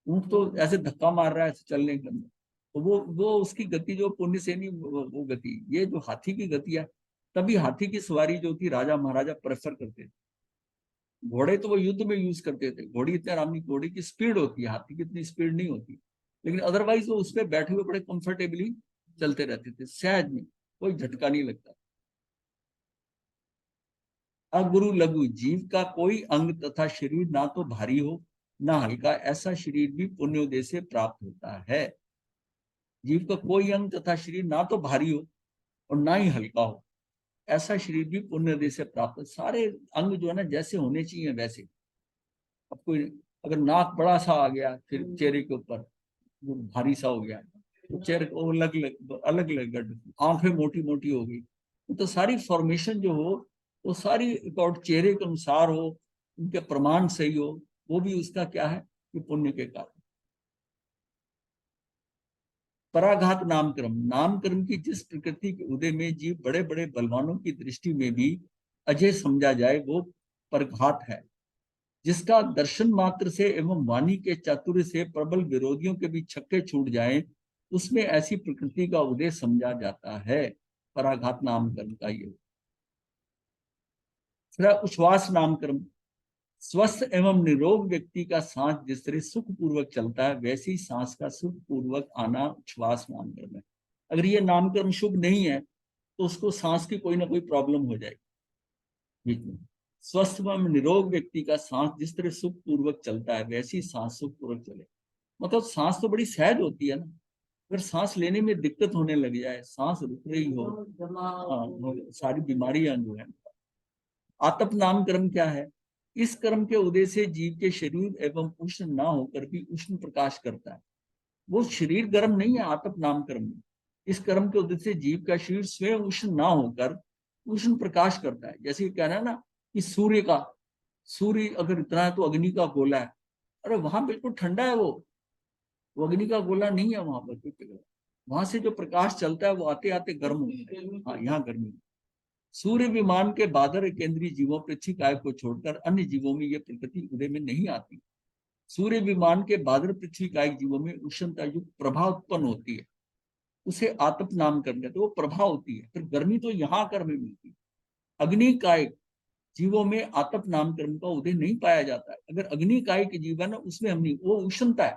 ऊंट तो ऐसे धक्का मार रहा है ऐसे चलने के अंदर, तो वो उसकी गति जो पुण्य से नहीं, वो गति, ये जो हाथी की गति है। तभी हाथी की सवारी जो थी राजा महाराजा प्रेफर करते थे। घोड़े तो वो युद्ध में यूज करते थे, घोड़ी इतने आराम की, घोड़ी की स्पीड होती है, हाथी की इतनी स्पीड नहीं होती, लेकिन अदरवाइज वो उस पर बैठे हुए बड़े कंफर्टेबली चलते रहते थे, सहज में, कोई झटका नहीं लगता। अगुरु लघु, जीव का कोई अंग तथा शरीर ना तो भारी हो ना हल्का, ऐसा शरीर भी पुण्योदय से प्राप्त होता है। जीव का कोई अंग तथा शरीर ना तो भारी हो और ना ही हल्का हो, ऐसा शरीर भी पुण्योदय से प्राप्त हो। सारे अंग जो है ना जैसे होने चाहिए वैसे। अब कोई अगर नाक बड़ा सा आ गया फिर चेहरे के ऊपर, वो भारी सा हो गया, तो चेहरे को अलग अलग, आंखें मोटी मोटी हो गई, तो सारी फॉर्मेशन जो हो वो सारी अकॉर्ड चेहरे के अनुसार हो, उनके प्रमाण सही हो, वो भी उसका क्या है कि पुण्य के कारण। पराघात नामकर्म, नामकर्म की जिस प्रकृति के उदय में जीव बड़े बड़े बलवानों की दृष्टि में भी अजय समझा जाए, वो परघात है। जिसका दर्शन मात्र से एवं वाणी के चातुर्य से प्रबल विरोधियों के भी छक्के छूट जाएं, उसमें ऐसी प्रकृति का उदय समझा जाता है। पराघात नामकर्म का ये। उच्छ्वास नामकर्म, स्वस्थ एवं निरोग व्यक्ति का सांस जिस तरह सुख पूर्वक चलता है, वैसी सांस का सुख पूर्वक आना उच्छ्वास नामकर्म है। अगर ये नामकर्म शुभ नहीं है तो उसको सांस की कोई ना कोई प्रॉब्लम हो जाएगी बीच में। स्वस्थ एवं निरोग व्यक्ति का सांस जिस तरह सुख पूर्वक चलता है, वैसी सांस सुख पूर्वक चले। मतलब सांस तो बड़ी सहज होती है ना, अगर सांस लेने में दिक्कत होने लग जाए, सांस रुक रही हो, सारी बीमारियां जो है। आतप नाम कर्म क्या है? इस कर्म के उदय से जीव के शरीर एवं उष्ण ना होकर भी उष्ण प्रकाश करता है। वो शरीर गर्म नहीं है आतप नाम कर्म में। इस कर्म के उदय से जीव का शरीर स्वयं उष्ण ना होकर उष्ण प्रकाश करता है। जैसे कि कहना है ना कि सूर्य अगर इतना है तो अग्नि का गोला है। अरे वहां बिल्कुल ठंडा है वो अग्नि का गोला नहीं है वहां पर। वहां से जो प्रकाश चलता है वो आते आते गर्म होता है। हाँ, यहाँ गर्मी। सूर्य विमान के बादर केंद्रीय जीवों पृथ्वी काय को छोड़कर अन्य जीवों में यह प्रकृति उदय में नहीं आती। सूर्य विमान के बादर पृथ्वी काय जीवों में उष्णता युक्त प्रभा उत्पन्न होती है, उसे आतप नाम कर देते, वो प्रभा होती है। फिर गर्मी तो यहाँ आकर में मिलती है। अग्नि काय जीवों में आतप नामकरण का उदय नहीं पाया जाता है। अगर अग्नि काय के जीवन है उसमें हम नहीं, वो उष्णता है।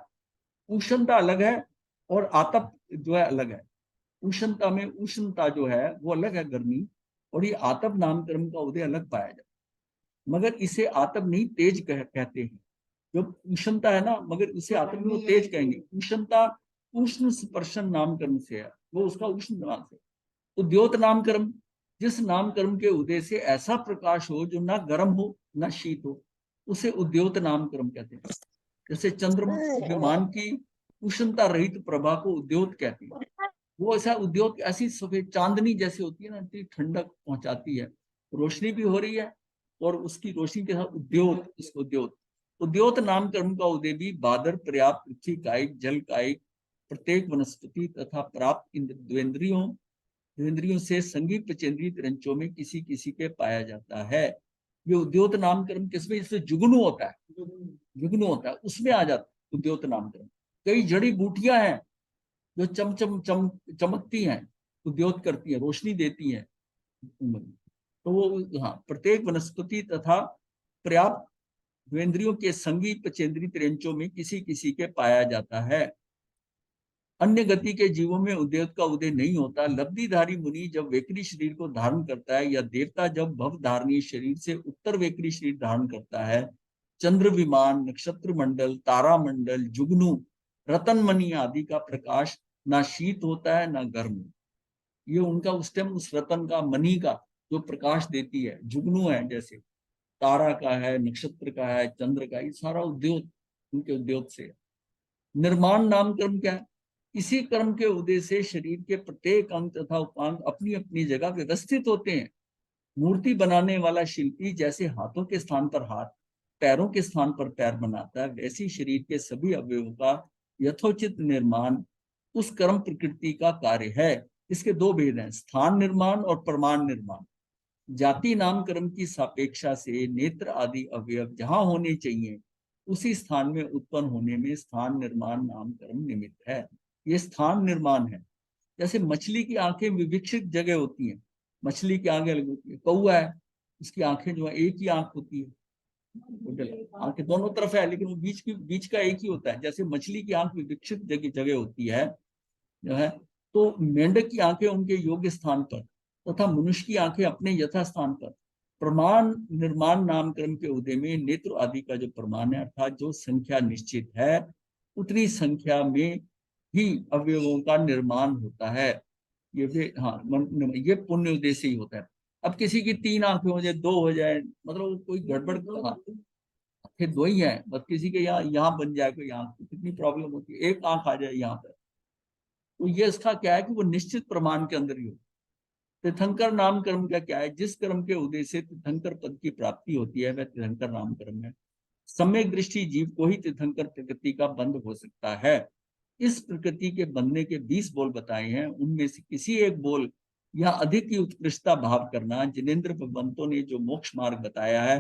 उष्णता अलग है और आतप जो है अलग है। उष्णता में उष्णता जो है वो अलग है, गर्मी, और ये आतप नामकरण का उदय अलग पाया जाता है। मगर इसे आतप नहीं तेज कहते हैं। जो उष्णता है ना, मगर इसे आतप में वो तेज कहेंगे। उष्णता उष्ण स्पर्शन नामकरण से है, वो उसका उष्ण नाम से। तो द्योत नामकरण, जिस नामकरण के उदय से ऐसा प्रकाश हो जो ना गर्म हो ना शीत हो, उसे उद्योत नामकरण कहते हैं। जैसे चंद्रमा विमान की उष्णता रहित प्रभा को उद्योत कहते हैं। वो ऐसा उद्योग ऐसी सफेद चांदनी जैसे होती है ना, इतनी ठंडक पहुंचाती है। रोशनी भी हो रही है और उसकी रोशनी के साथ उद्योग, इस उद्योत नामकरण का उदय भी बादर पर्याप्त पृथ्वी कायिक जल कायिक प्रत्येक वनस्पति तथा प्राप्त इंद्रियों से संगीत पचेंद्रिय रंचों में किसी किसी के पाया जाता है। ये उद्योत नामकरण किसमें, इससे जुगनू होता है, जुगनू होता है, उसमें आ जाता है उद्योत नामकरण। कई जड़ी बूटियां हैं जो चमकती हैं, उद्योग करती हैं, रोशनी देती हैं। तो वो, हाँ, प्रत्येक वनस्पति तथा पर्याप्त द्वेंद्रियों के संगी पचेंद्री त्रेंचों में किसी किसी के पाया जाता है। अन्य गति के जीवों में उद्योग का उदय नहीं होता। लब्धिधारी मुनि जब वेकरी शरीर को धारण करता है, या देवता जब भव धारणीय शरीर से उत्तर वेकरी शरीर धारण करता है, चंद्र विमान, नक्षत्र मंडल, तारा मंडल, जुगनू, रतन मणि आदि का प्रकाश ना शीत होता है ना गर्म। ये उनका उस टाइम उस रतन का, मणि का जो प्रकाश देती है, जुगनू है, जैसे तारा का है, नक्षत्र का है, चंद्र का, ये सारा उद्योग उनके उद्योग से। निर्माण नाम कर्म क्या है? इसी कर्म के उदय से शरीर के प्रत्येक अंग तथा उपांग अपनी अपनी जगह व्यवस्थित होते हैं। मूर्ति बनाने वाला शिल्पी जैसे हाथों के स्थान पर हाथ, पैरों के स्थान पर पैर बनाता है, वैसी शरीर के सभी अवयवों का यथोचित निर्माण उस कर्म प्रकृति का कार्य है। इसके दो भेद हैं, स्थान निर्माण और प्रमाण निर्माण। जाति नाम कर्म की सापेक्षा से नेत्र आदि अवयव जहां होने चाहिए, उसी स्थान में उत्पन्न होने में स्थान निर्माण नाम कर्म निमित्त है। ये स्थान निर्माण है। जैसे मछली की आंखें विविक्षित जगह होती हैं, मछली की आंखें अलग होती है। कौआ है, उसकी आंखें जो है एक ही आंख होती है, आंखें दोनों तरफ है, लेकिन वो बीच का एक ही होता है। जैसे मछली की आंख विविक्षित जगह जगह होती है जो है, तो मेंढक की आंखें उनके योग्य स्थान पर तथा मनुष्य की आंखें अपने यथा स्थान पर। प्रमाण निर्माण नामकरण के उदय में नेत्र आदि का जो प्रमाण है, अर्थात जो संख्या निश्चित है, उतनी संख्या में ही अवयवों का निर्माण होता है। ये भी, हाँ, ये पुण्य उदय से ही होता है। अब किसी की 3 आंखें हो जाए, 2 हो जाए, मतलब कोई गड़बड़, हाँ, फिर 2 ही है, बस किसी के यहाँ यहाँ बन जाए, कोई यहाँ कितनी प्रॉब्लम होती है, एक आंख आ जाए यहाँ पर। तो ये इसका क्या है कि वो निश्चित प्रमाण के अंदर ही हो। तीर्थंकर नाम कर्म का क्या है? जिस कर्म के उदय से तीर्थंकर पद की प्राप्ति होती है, वह तीर्थंकर नाम कर्म है। सम्यक दृष्टि जीव को ही तीर्थंकर प्रकृति का बंध हो सकता है। इस प्रकृति के बंधने के 20 बोल बताए हैं, उनमें से किसी एक बोल या अधिक की उत्कृष्टता भाव करना, जिनेन्द्र भगवंतों ने जो मोक्ष मार्ग बताया है,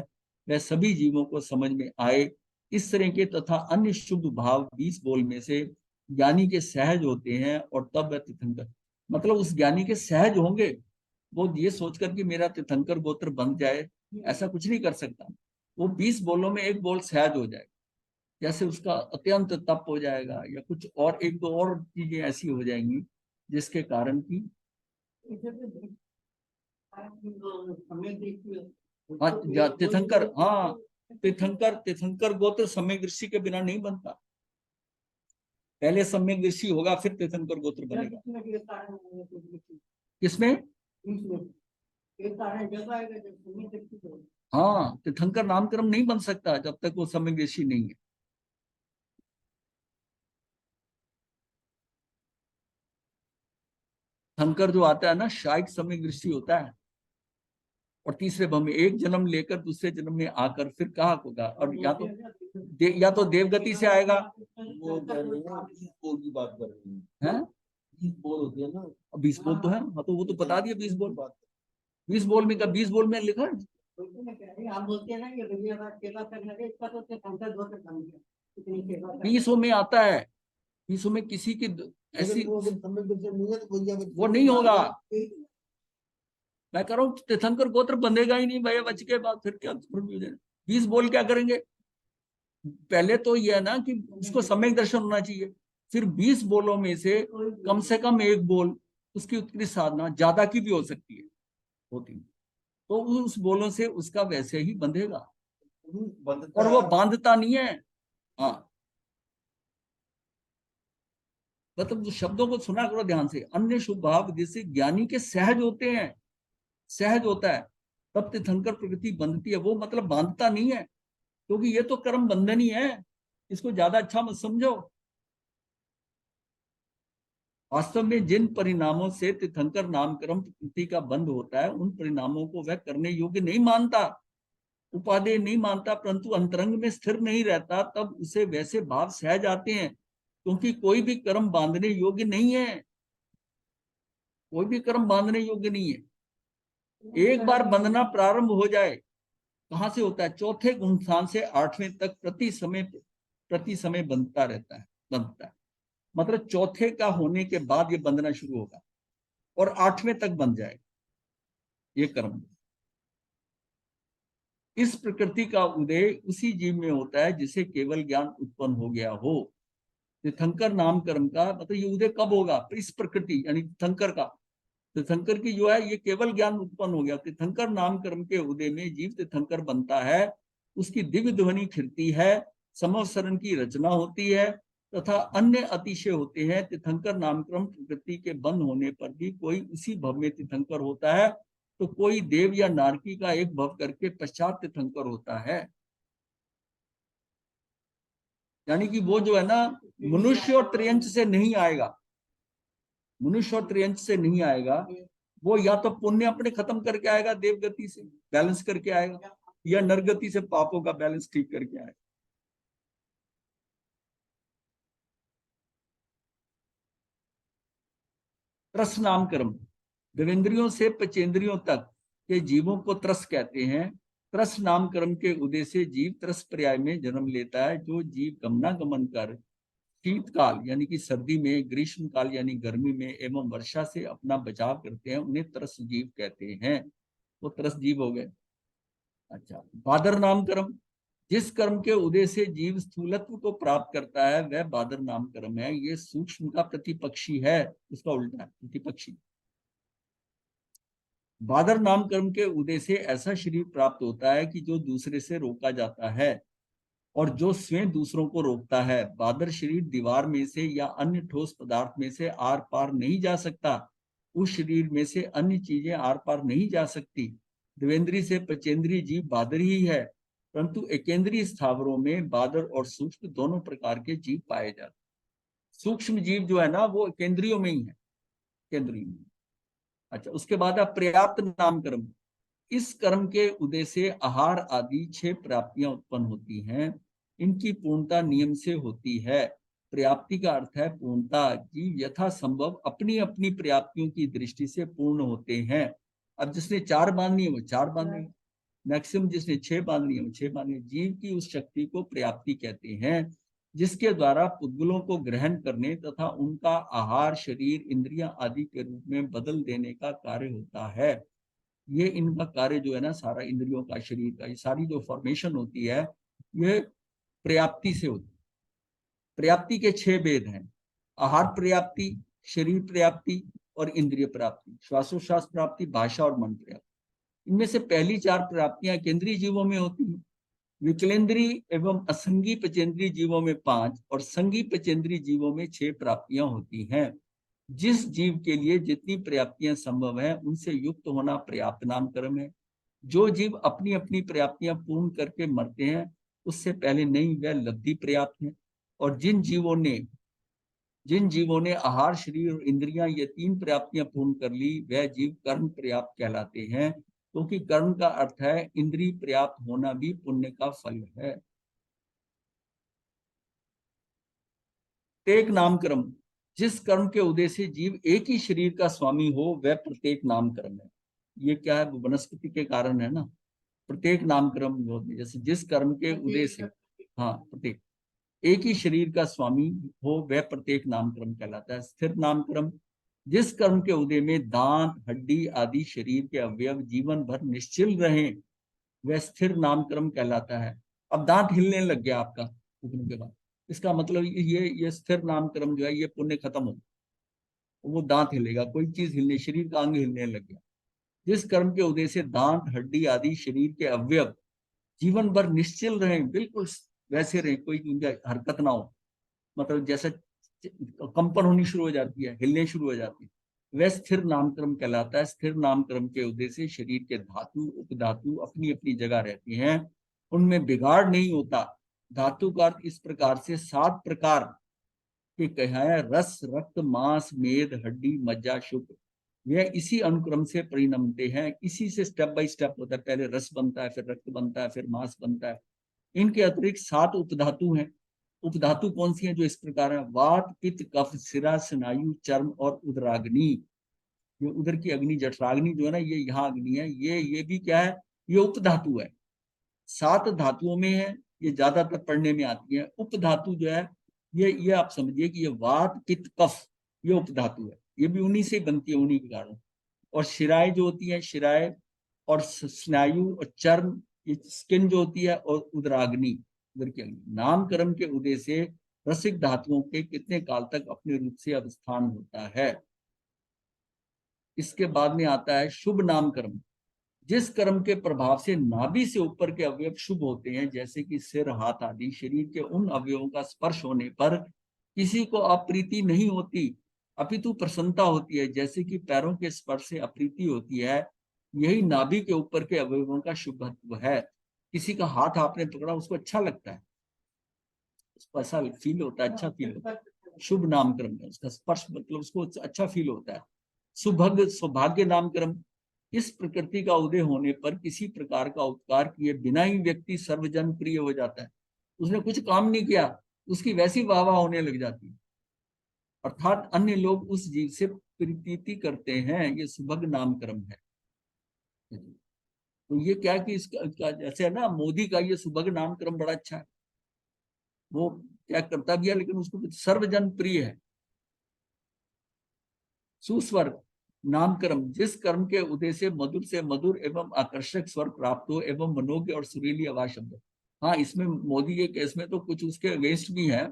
वह सभी जीवों को समझ में आए। इस तरह के तथा अन्य शुभ भाव 20 बोल में से ज्ञानी के सहज होते हैं, और तब वह तीर्थंकर, मतलब उस ज्ञानी के सहज होंगे। वो ये सोचकर कि मेरा तीर्थंकर गोत्र बन जाए, ऐसा कुछ नहीं कर सकता। वो 20 बोलों में एक बोल सहज हो जाएगा, जैसे उसका अत्यंत तप हो जाएगा, या कुछ और एक दो और चीजें ऐसी हो जाएंगी जिसके कारण की, हाँ, तीर्थंकर, हाँ, तीर्थंकर गोत्र सम्यक दृष्टि के बिना नहीं बनता। पहले सम्यक दृष्टि होगा, फिर तीर्थंकर गोत्र बनेगा। किसमें? हाँ, तीर्थंकर नामकरण नहीं बन सकता जब तक वो सम्यक दृष्टि नहीं है। शंकर जो आता है ना, शायद सम्यक दृष्टि होता है। और तीसरे भव में एक जन्म लेकर दूसरे जन्म में आकर फिर कहाँ होगा, और या तो देवगति से आएगा। वो बोल की बात कर रहे हैं। हैं 20 बोल होते हैं ना। 20 बोल तो है, हाँ तो वो तो बता दिया 20 बोल। 20 बोल में का 20 बोल में लिखा है। आप बोलते हैं ना कि भैया सेवा करने के इसका तो संसद हो सकता है, इतनी सेवा 20 में आता है, 20 में किसी की ऐसी वो नहीं होगा। मैं कह रहा हूँ तीर्थंकर गोत्र बंधेगा ही नहीं भैया, बच के बाद फिर क्या 20 बोल क्या करेंगे। पहले तो यह है ना कि उसको सम्यक दर्शन होना चाहिए, फिर 20 बोलों में से कम एक बोल उसकी उत्कृष्ट साधना ज्यादा की भी हो सकती है, होती, तो उस बोलों से उसका वैसे ही बंधेगा, और वो बांधता नहीं है। हाँ, मतलब शब्दों को सुना करो ध्यान से। अन्य शुभ भाव जैसे ज्ञानी के सहज होते हैं, सहज होता है, तब तीर्थंकर प्रकृति बंधती है। वो मतलब बांधता नहीं है, क्योंकि ये तो कर्म बंधन ही है, इसको ज्यादा अच्छा मत समझो। वास्तव में जिन परिणामों से तीर्थंकर नामकर्म प्रकृति का बंध होता है, उन परिणामों को वह करने योग्य नहीं मानता, उपादेय नहीं मानता, परंतु अंतरंग में स्थिर नहीं रहता, तब उसे वैसे भाव सहज आते हैं, क्योंकि कोई भी कर्म बांधने योग्य नहीं है, कोई भी कर्म बांधने योग्य नहीं है। एक बार बंधना प्रारंभ हो जाए, कहां से होता है, चौथे गुणस्थान से 8वें तक प्रति समय बंधता रहता है, बंधता है, मतलब चौथे का होने के बाद ये बंधना शुरू होगा और 8वें तक बंध जाएगा ये कर्म। इस प्रकृति का उदय उसी जीव में होता है जिसे केवल ज्ञान उत्पन्न हो गया हो। तीर्थंकर नाम कर्म का मतलब ये उदय कब होगा, इस प्रकृति यानी तीर्थंकर का, तीर्थंकर की जो है ये केवल ज्ञान उत्पन्न हो गया। तीर्थंकर नाम कर्म के उदय में जीव तीर्थंकर बनता है, उसकी दिव्य ध्वनि खिलती है, समवसरण की रचना होती है तथा अन्य अतिशय होते हैं। तीर्थंकर नामक्रम प्रकृति के बंद होने पर भी कोई उसी भव में तीर्थंकर होता है, तो कोई देव या नारकी का एक भव करके पश्चात तीर्थंकर होता है। यानी कि वो जो है ना मनुष्य और त्रियंच से नहीं आएगा, मनुष्य और त्रियंच से नहीं आएगा, वो या तो पुण्य अपने खत्म करके आएगा, देवगति से बैलेंस करके आएगा, या नरगति से पापों का बैलेंस ठीक करके आएगा। त्रस नाम कर्म, देवेंद्रियों से पचेंद्रियों तक के जीवों को त्रस कहते हैं। त्रस नाम कर्म के उदय से जीव त्रस पर्याय में जन्म लेता है। जो जीव गमनागमन कर शीतकाल यानी कि सर्दी में, ग्रीष्म काल यानी गर्मी में एवं वर्षा से अपना बचाव करते हैं, उन्हें त्रस जीव कहते हैं। वो त्रस जीव हो गए। अच्छा, बादर नाम कर्म, जिस कर्म के उदय से जीव स्थूलत्व को प्राप्त करता है वह बादर नाम कर्म है। ये सूक्ष्म का प्रतिपक्षी है, उसका उल्टा है प्रतिपक्षी। बादर नाम कर्म के उदय से ऐसा शरीर प्राप्त होता है कि जो दूसरे से रोका जाता है और जो स्वयं दूसरों को रोकता है। बादर शरीर दीवार में से या अन्य ठोस पदार्थ में से आर पार नहीं जा सकता, उस शरीर में से अन्य चीजें आर पार नहीं जा सकती। देवेंद्री से पचेंद्रीय जीव बादर ही है, परंतु एकेंद्रीय स्थावरों में बादर और सूक्ष्म दोनों प्रकार के जीव पाए जाते। सूक्ष्म जीव जो है ना वो केंद्रियों में ही है, केंद्रीय में। अच्छा, उसके बाद अब पर्याप्त नाम कर्म, इस कर्म के उदय से आहार आदि 6 प्राप्तियां उत्पन्न होती हैं। इनकी पूर्णता नियम से होती है। पर्याप्ति का अर्थ है पूर्णता। जीव यथा संभव अपनी अपनी पर्याप्तियों की दृष्टि से पूर्ण होते हैं। अब जिसने 4 बांधनी है वो 4 बांधनी, मैक्सिमम जिसने 6 बांधनी है वो 6 बांधनी। जीव की उस शक्ति को पर्याप्ति कहते हैं जिसके द्वारा पुद्गलों को ग्रहण करने तथा उनका आहार, शरीर, इंद्रियां आदि के रूप में बदल देने का कार्य होता है। ये इनका कार्य जो है ना सारा इंद्रियों का, शरीर का, ये सारी जो फॉर्मेशन होती है ये पर्याप्ति से होती है। पर्याप्ति के 6 भेद हैं, आहार पर्याप्ति, शरीर पर्याप्ति और इंद्रिय प्राप्ति, श्वासोश्वास प्राप्ति, भाषा और मन प्राप्ति। इनमें से पहली 4 प्राप्तियां केंद्रीय जीवों में होती हैं। विकलेंद्रीय एवं असंगी पचेंद्रीय जीवों में 5 और संगी पचेंद्रीय जीवों में 6 प्राप्तियां होती हैं। जिस जीव के लिए जितनी पर्याप्तियां संभव है उनसे युक्त होना पर्याप्त नाम कर्म है। जो जीव अपनी अपनी पर्याप्तियां पूर्ण करके मरते हैं उससे पहले नहीं, वह लब्धि पर्याप्त है। और जिन जीवों ने आहार, शरीर और इंद्रियां ये 3 पर्याप्तियां पूर्ण कर ली वह जीव कर्म पर्याप्त कहलाते हैं। क्योंकि कर्म का अर्थ है इंद्रिय पर्याप्त होना भी पुण्य का फल है। प्रत्येक नाम कर्म, जिस कर्म के उदय से जीव एक ही शरीर का स्वामी हो वह प्रत्येक नाम कर्म है। ये क्या है, वनस्पति के कारण है ना। प्रत्येक नाम कर्म जैसे जिस कर्म के उदय से, हाँ प्रत्येक एक ही शरीर का स्वामी हो वह प्रत्येक नाम कर्म कहलाता है। स्थिर नाम कर्म, जिस कर्म के उदय में दांत हड्डी आदि शरीर के अवयव जीवन भर निश्चल रहे वह स्थिर नाम कर्म कहलाता है। अब दांत हिलने लग गया आपका उठने के बाद, इसका मतलब ये स्थिर नाम कर्म जो है ये पुण्य खत्म हो, वो दांत हिलेगा, कोई चीज हिलने, शरीर का अंग हिलने लग गया। जिस कर्म के उदय से दांत हड्डी आदि शरीर के अवयव जीवन भर निश्चल रहे, बिल्कुल वैसे रहे, कोई उनका हरकत ना हो, मतलब जैसे कंपन होनी शुरू हो जाती है, हिलने शुरू हो जाती है, वह स्थिर नामकर्म कहलाता है। स्थिर नामकर्म के उदय से शरीर के धातु उपधातु अपनी अपनी जगह रहती हैं, उनमें बिगाड़ नहीं होता। धातु का अर्थ इस प्रकार से 7 प्रकार के कहा है, रस रक्त मांस मेद हड्डी मज्जा शुक्र, यह इसी अनुक्रम से परिणमते हैं, इसी से स्टेप बाय स्टेप होता है। पहले रस बनता है, फिर रक्त बनता है, फिर मांस बनता है। इनके अतिरिक्त 7 उपधातु हैं। उपधातु कौन सी हैं? जो इस प्रकार है, वात पित्त कफ सिरा स्नायु चर्म और उदराग्नि। ये उधर की अग्नि जठराग्नि जो है ना, ये यहाँ अग्नि है, ये भी क्या है, ये उपधातु है। 7 धातुओं में है, ये ज्यादातर पढ़ने में आती है। उपधातु जो है ये आप समझिए कि ये वात पित्त कफ ये उपधातु है, ये भी उन्हीं से बनती है, उन्हीं के कारण। और शिराएं जो होती है, शिराएं और स्नायु और चर्म, ये स्किन जो होती है, और उदराग्नि उधर की अग्नि। नाम कर्म के उदय से रसिक धातुओं के कितने काल तक अपने रूप से अवस्थान होता है। इसके बाद में आता है शुभ नाम कर्म, जिस कर्म के प्रभाव से नाभि से ऊपर के अवयव शुभ होते हैं, जैसे कि सिर हाथ आदि शरीर के उन अवयवों का स्पर्श होने पर किसी को अप्रीति नहीं होती अपितु प्रसन्नता होती है, जैसे कि पैरों के स्पर्श से अप्रीति होती है, यही नाभि के ऊपर के अवयवों का शुभत्व है। किसी का हाथ आपने पकड़ा, उसको अच्छा लगता है, उसको ऐसा फील होता है, अच्छा फील होता है। शुभ नामकरण है, उसका स्पर्श मतलब उसको अच्छा फील होता है। सुभग सौभाग्य नामकरण, इस प्रकृति का उदय होने पर किसी प्रकार का उपकार किए बिना ही व्यक्ति सर्वजन प्रिय हो जाता है। उसने कुछ काम नहीं किया, उसकी वैसी वाह वाह होने लग जाती है, अर्थात अन्य लोग उस जीव से प्रीति करते हैं। ये सुभग नामकर्म है। तो ये क्या कि इसका जैसे है ना, मोदी का ये सुभग नामकर्म बड़ा अच्छा है, वो क्या करता भी है लेकिन उसको सर्वजन प्रिय है। सुस्वर नामकर्म, जिस कर्म के उदय से मधुर एवं आकर्षक स्वर प्राप्त हो एवं मनोज्ञ और सुरीली आवाज शब्द। हाँ, इसमें मोदी के केस में तो कुछ उसके अगेंस्ट भी है,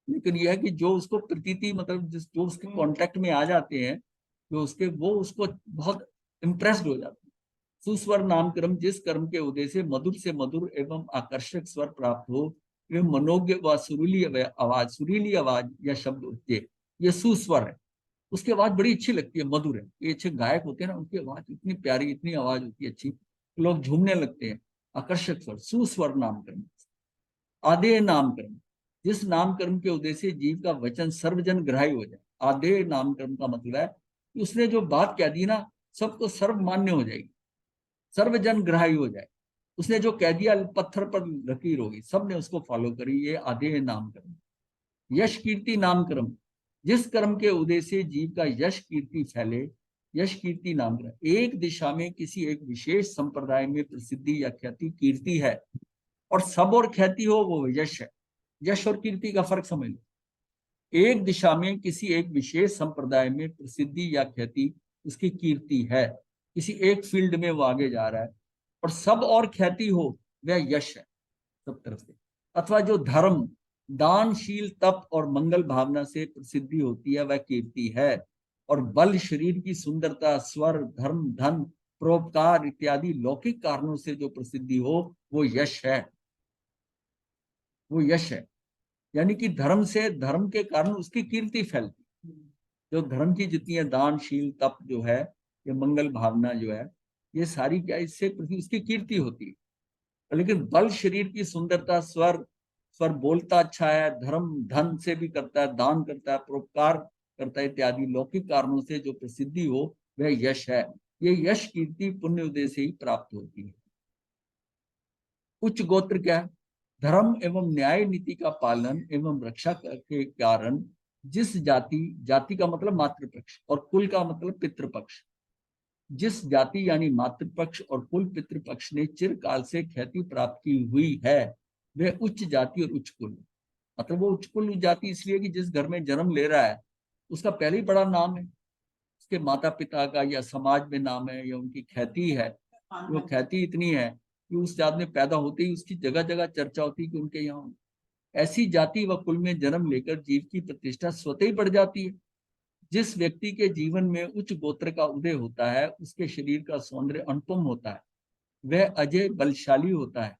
लेकिन यह है कि जो उसको प्रतीति मतलब जो उसके कांटेक्ट में आ जाते हैं, जो उसके वो उसको बहुत इम्प्रेस्ड हो जाते हैं। सुस्वर नामकर्म, जिस कर्म के उदय से मधुर एवं आकर्षक स्वर प्राप्त हो एवं मनोज्ञ व सुरीली आवाज या शब्द उठते, ये सुस्वर है। उसकी आवाज बड़ी अच्छी लगती है, मधुर है। ये अच्छे गायक होते हैं ना, उनकी आवाज इतनी प्यारी, इतनी आवाज होती है अच्छी, लोग झूमने लगते हैं। आकर्षक स्वर, सुस्वर नामकर्म। आदेय नामकर्म, जिस नामकर्म के उदय से जीव का वचन सर्वजन ग्राह्य हो जाए। आदेय नामकर्म का मतलब है कि उसने जो बात कह दी ना, सबको सर्वमान्य हो जाएगी, सर्वजन ग्राह्य हो जाए। उसने जो कह दिया, पत्थर पर लकीर होगी, सबने उसको फॉलो करी। ये आदेय नामकर्म। यश कीर्ति नामकर्म, जिस कर्म के उदय से जीव का यश कीर्ति फैले, यश कीर्ति नामकर्म। एक दिशा में किसी एक विशेष संप्रदाय में प्रसिद्धि या ख्याति कीर्ति है, और सब और ख्याति हो वो यश है। यश और कीर्ति का फर्क समझ लो। एक दिशा में किसी एक विशेष संप्रदाय में प्रसिद्धि या ख्याति उसकी कीर्ति है, किसी एक फील्ड में वो आगे जा रहा है, और सब और ख्याति हो वह यश है सब तरफ से। अथवा जो धर्म दानशील तप और मंगल भावना से प्रसिद्धि होती है वह कीर्ति है, और बल शरीर की सुंदरता स्वर धर्म धन परोपकार इत्यादि लौकिक कारणों से जो प्रसिद्धि हो वो यश है, वो यश है। यानी कि धर्म से, धर्म के कारण उसकी कीर्ति फैलती। जो धर्म की जितनी है, दानशील तप जो है, ये मंगल भावना जो है, ये सारी क्या इससे उसकी कीर्ति होती है। लेकिन बल शरीर की सुंदरता स्वर स्वर बोलता अच्छा है, धर्म धन से भी करता है, दान करता है, परोपकार करता है इत्यादि लौकिक कारणों से जो प्रसिद्धि हो वह यश है। ये यश कीर्ति पुण्य उदय से ही प्राप्त होती है। उच्च गोत्र क्या है? धर्म एवं न्याय नीति का पालन एवं रक्षा के कारण जिस जाति, जाति का मतलब मातृपक्ष और कुल का मतलब पितृपक्ष, जिस जाति यानी मातृपक्ष और कुल पितृपक्ष ने चिरकाल से ख्याति प्राप्त की हुई है वह उच्च जाति और उच्च कुल। मतलब वो उच्च कुल जाति इसलिए कि जिस घर में जन्म ले रहा है उसका पहले ही बड़ा नाम है, उसके माता पिता का या समाज में नाम है या उनकी ख्याति है। वो ख्याति इतनी है कि उस जात में पैदा होते ही उसकी जगह जगह चर्चा होती है कि उनके यहाँ। ऐसी जाति व कुल में जन्म लेकर जीव की प्रतिष्ठा स्वतः ही बढ़ जाती है। जिस व्यक्ति के जीवन में उच्च गोत्र का उदय होता है उसके शरीर का सौंदर्य अनुपम होता है, वह अजय बलशाली होता है,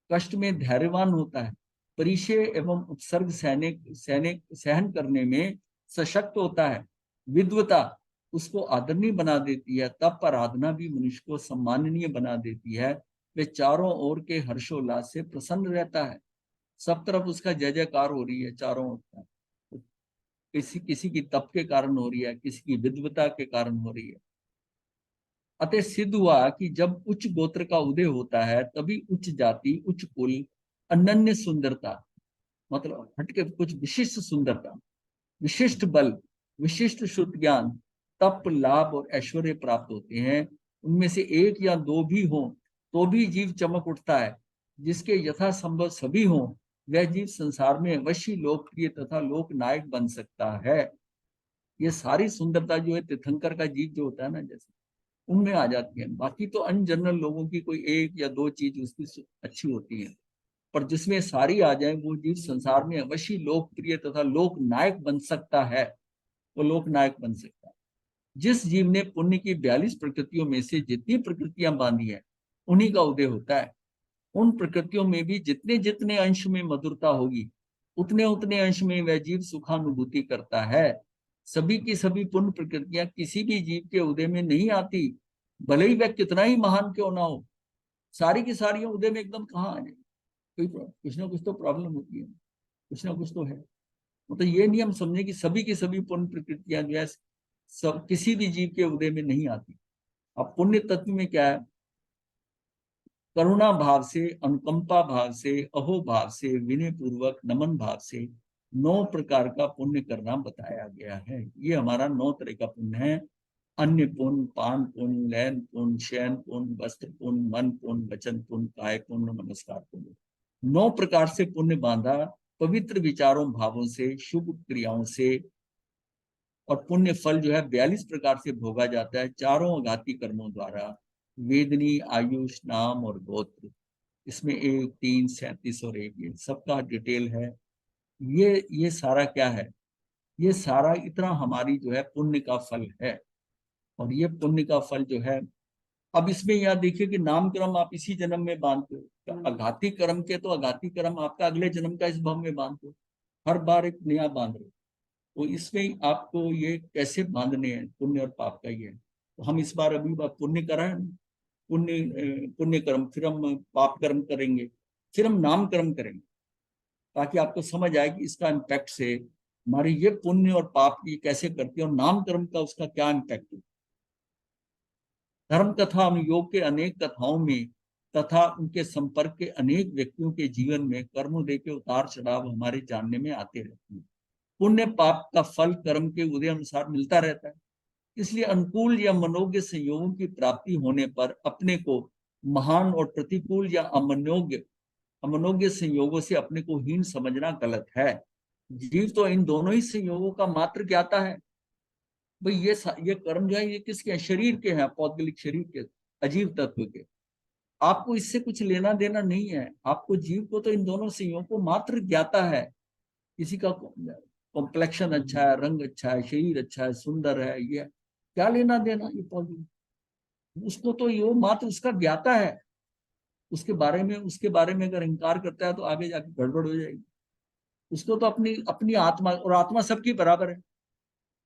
कष्ट में धैर्यवान होता है, परिचय एवं उपसर्ग सहन करने में सशक्त होता है, विद्वता उसको आदरणीय बना देती है, तप आराधना भी मनुष्य को सम्माननीय बना देती है, वह चारों ओर के हर्षोल्लास से प्रसन्न रहता है, सब तरफ उसका जय जयकार हो रही है चारों ओर। किसी किसी की तप के कारण हो रही है, किसी की विद्वता के कारण हो रही है। अतः सिद्ध हुआ कि जब उच्च गोत्र का उदय होता है तभी उच्च जाति, उच्च कुल, अनन्य सुंदरता मतलब हटके कुछ विशिष्ट सुंदरता, विशिष्ट बल, विशिष्ट शुद्ध ज्ञान, तप, लाभ और ऐश्वर्य प्राप्त होते हैं। उनमें से एक या दो भी हो तो भी जीव चमक उठता है। जिसके यथासंभव सभी हो वह जीव संसार में अवश्य लोकप्रिय तथा लोकनायक बन सकता है। ये सारी सुंदरता जो है तीर्थंकर का जीव जो होता है ना, जैसे उनमें आ जाती है। बाकी तो अन जनरल लोगों की कोई एक या दो चीज उसकी अच्छी होती है, पर जिसमें सारी आ जाए वो जीव संसार में अवश्य लोकप्रिय तथा लोकनायक बन सकता है। वो लोकनायक बन सकता है। जिस जीव ने पुण्य की 42 प्रकृतियों में से जितनी प्रकृतियां बांधी है उन्हीं का उदय होता है। उन प्रकृतियों में भी जितने जितने अंश में मधुरता होगी उतने उतने अंश में वह जीव सुखानुभूति करता है। सभी की सभी पुण्य प्रकृतियां किसी भी जीव के उदय में नहीं आती, भले ही वह कितना ही महान क्यों ना हो। सारी की सारी उदय में एकदम कहाँ आ जाए, कोई कुछ ना कुछ तो प्रॉब्लम होती है, कुछ ना कुछ तो है। मतलब ये नहीं हम समझे कि सभी की सभी पुण्य प्रकृतियां जो है सब किसी भी जीव के उदय में नहीं आती। अब पुण्य तत्व में क्या है? करुणा भाव से, अनुकंपा भाव से, अहो भाव से, विनय पूर्वक, नमन भाव से 9 प्रकार का पुण्य करना बताया गया है। ये हमारा 9 तरह का पुण्य है। अन्य पुण्य, पान पुण्य, लैन पुण्य, शयन पुण्य, वस्त्र पुण्य, मन पुण्य, वचन पुण्य, काय पुण्य, नमस्कार पुण्य। 9 प्रकार से पुण्य बांधा पवित्र विचारों भावों से, शुभ क्रियाओं से। और पुण्य फल जो है 42 प्रकार से भोगा जाता है चारों अघाती कर्मों द्वारा, वेदनी, आयुष, नाम और गोत्र। इसमें 1, 3, 37 और 1 ये सबका डिटेल है। ये सारा क्या है? ये सारा इतना हमारी जो है पुण्य का फल है। और ये पुण्य का फल जो है, अब इसमें यह देखिए कि नाम कर्म आप इसी जन्म में बांधते हो, अघाती कर्म के तो अघाती कर्म आपका अगले जन्म का इस भव में बांधते हो, हर बार एक नया बांध रहे हो। तो इसमें आपको ये कैसे बांधने हैं पुण्य और पाप का, ये तो हम इस बार अभी पुण्य कराएं, पुण्य कर्म, फिर हम पाप कर्म करेंगे, फिर हम नाम कर्म करेंगे, ताकि आपको समझ आए कि इसका इम्पैक्ट से हमारी ये पुण्य और पाप ये कैसे करती है और नाम कर्म का उसका क्या इम्पैक्ट है। धर्म कथा योग के अनेक कथाओं में तथा उनके संपर्क के अनेक व्यक्तियों के जीवन में कर्मोदय के उतार चढ़ाव हमारे जानने में आते रहते हैं। पुण्य पाप का फल कर्म के उदय अनुसार मिलता रहता है। इसलिए अनुकूल या मनोज्ञ संयोगों की प्राप्ति होने पर अपने को महान और प्रतिकूल या अमनोज्ञ संयोगों से अपने को हीन समझना गलत है। जीव तो इन दोनों ही संयोगों का मात्र ज्ञाता है। भाई ये कर्म जो है ये किसके हैं? शरीर के हैं, पौद्गलिक शरीर के, अजीव तत्व के। आपको इससे कुछ लेना देना नहीं है। आपको जीव को तो इन दोनों संयोगों को मात्र ज्ञाता है। किसी का कॉम्प्लेक्शन अच्छा है, रंग अच्छा है, शरीर अच्छा है, सुंदर है, ये क्या लेना देना ये पौधे, उसको तो ये मात्र उसका ज्ञाता है। उसके बारे में अगर इंकार करता है तो आगे जाके गड़बड़ हो जाएगी। उसको तो अपनी अपनी आत्मा, और आत्मा सबकी बराबर है,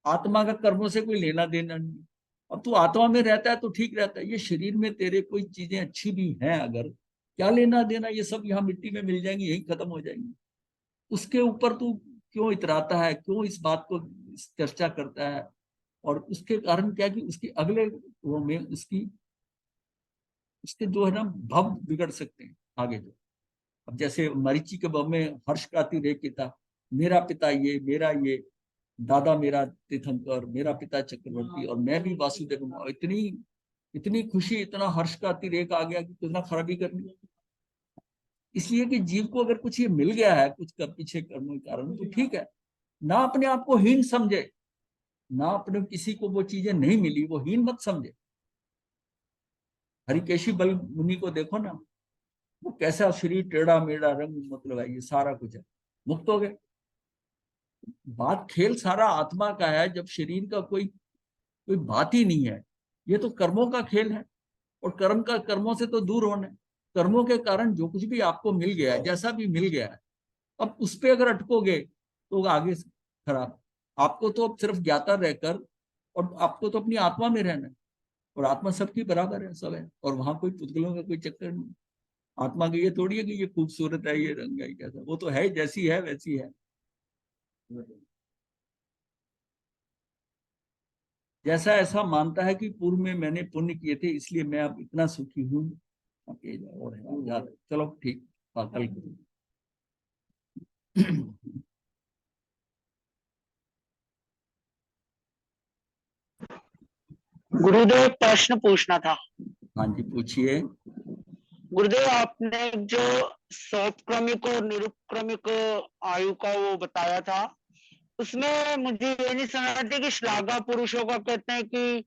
आत्मा का कर्मों से कोई लेना देना नहीं। अब तू आत्मा में रहता है तो ठीक रहता है, ये शरीर में तेरे कोई चीजें अच्छी भी हैं अगर, क्या लेना देना, ये सब यहाँ मिट्टी में मिल जाएंगी, यही खत्म हो जाएंगी। उसके ऊपर तू क्यों इतराता है, क्यों इस बात को चर्चा करता है? और उसके कारण क्या कि उसकी अगले वो में उसके जो है ना भाव बिगड़ सकते हैं आगे जो। अब जैसे मरीचि के भाव में हर्ष का तिरेक था, मेरा पिता ये, मेरा ये, दादा मेरा तीर्थंकर, मेरा पिता चक्रवर्ती और मैं भी वासुदेव, इतनी इतनी खुशी, इतना हर्ष का अतिरेक आ गया कि कितना खराबी करनी। इसलिए कि जीव को अगर कुछ ये मिल गया है कुछ कर पीछे कर्म के कारण तो ठीक है, ना अपने आप को हीन समझे, ना अपने किसी को वो चीजें नहीं मिली वो हीन मत समझे। हरिकेशी बल मुनि को देखो ना, वो कैसा शरीर टेढ़ा मेढ़ा, रंग मतलब है, ये सारा कुछ है, मुक्त हो गए। बात खेल सारा आत्मा का है, जब शरीर का कोई कोई बात ही नहीं है। ये तो कर्मों का खेल है, और कर्मों से तो दूर होना है। कर्मों के कारण जो कुछ भी आपको मिल गया है, जैसा भी मिल गया है, अब उस पर अगर अटकोगे तो आगे खराब। आपको तो अब सिर्फ ज्ञाता रहकर, और आपको तो अपनी आत्मा में रहना है, और आत्मा सबकी बराबर है, सब है, और वहां कोई पुतगलों का कोई चक्कर नहीं। आत्मा की ये थोड़ी है कि ये खूबसूरत है, ये रंग है, कैसा, वो तो है जैसी है वैसी है। जैसा ऐसा मानता है कि पूर्व में मैंने पुण्य किए थे इसलिए मैं अब इतना सुखी हूँ। और है यार, चलो ठीक, कल गुरुदेव प्रश्न पूछना था। हाँ जी पूछिए। गुरुदेव आपने जो सौपक्रमिक और निरुपक्रमिक आयु का वो बताया था, उसमें मुझे ये नहीं समझ आती कि श्लाघा पुरुषों का कहते हैं कि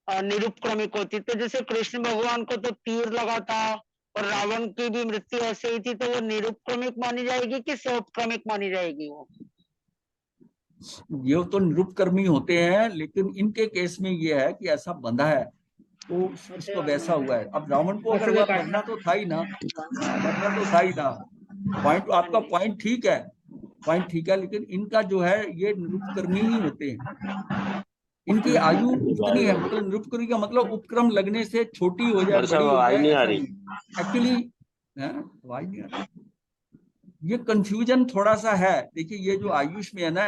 निरुपक्रमिक होती, तो जैसे कृष्ण भगवान को तो तीर लगा था और रावण की भी मृत्यु ऐसे ही थी, तो वो निरुपक्रमिक मानी जाएगी कि सौपक्रमिक मानी जाएगी? वो ये तो निरुपकर्मी होते हैं, लेकिन इनके केस में ये है कि ऐसा बंधा है तो उसको वैसा हुआ है। अब रावण को अगर हुआ, मरना तो था ही ना, मरना तो था ही ना। पॉइंट, आपका पॉइंट ठीक है, पॉइंट ठीक है, लेकिन इनका जो है ये निरुपकर्मी ही होते हैं। इनकी आयु उतनी है, मतलब निरुपकर्मी का मतलब उपक्रम लगने से छोटी हो जाए, बड़ी हो जाए, ऐसा नहीं। एक्चुअली आवाज नहीं आ रही, ये कंफ्यूजन थोड़ा सा है। देखिए ये जो आयुष में है ना,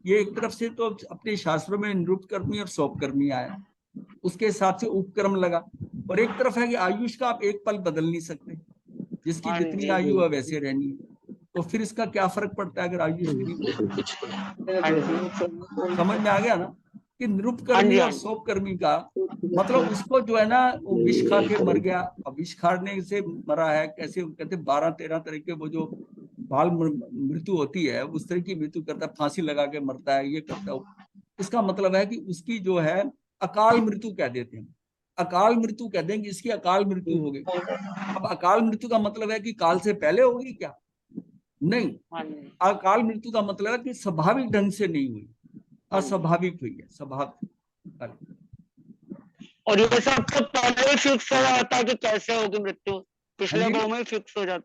ये एक तरफ से तो अपने शास्त्रों में निरुपकर्मी और सौपकर्मी आया, उसके हिसाब से उपक्रम लगा, और एक तरफ है कि आयुष का आप एक पल बदल नहीं सकते, जिसकी हाँ जितनी जी। आयु है वैसे रहनी है। तो फिर इसका क्या फर्क पड़ता है अगर आयु इतनी? समझ में आ गया ना कि हाँ निरुपकर्मी जी, और सौपकर्मी का मतलब, उसको जो है ना वो विष खा के मर गया। अब विष खाने से मरा है कैसे, कहते 12-13 तरह के वो जो बाल मृत्यु होती है, उस तरह की मृत्यु करता है, फांसी लगा के मरता है, ये करता है। इसका मतलब है कि उसकी जो है अकाल मृत्यु कह देते हैं, अकाल मृत्यु कह देंगे, इसकी अकाल मृत्यु हो गई। अब अकाल मृत्यु का मतलब है कि काल से पहले होगी क्या? नहीं, हाँ जी। अकाल मृत्यु का मतलब है कि स्वाभाविक ढंग से नहीं हुई, अस्वाभाविक हुई है, स्वाभाविक। और ये सब तो पहले ही फिक्स हो जाता है कि कैसे होगी मृत्यु, पिछले हाँ जी, भाव में फिक्स हो जाता है।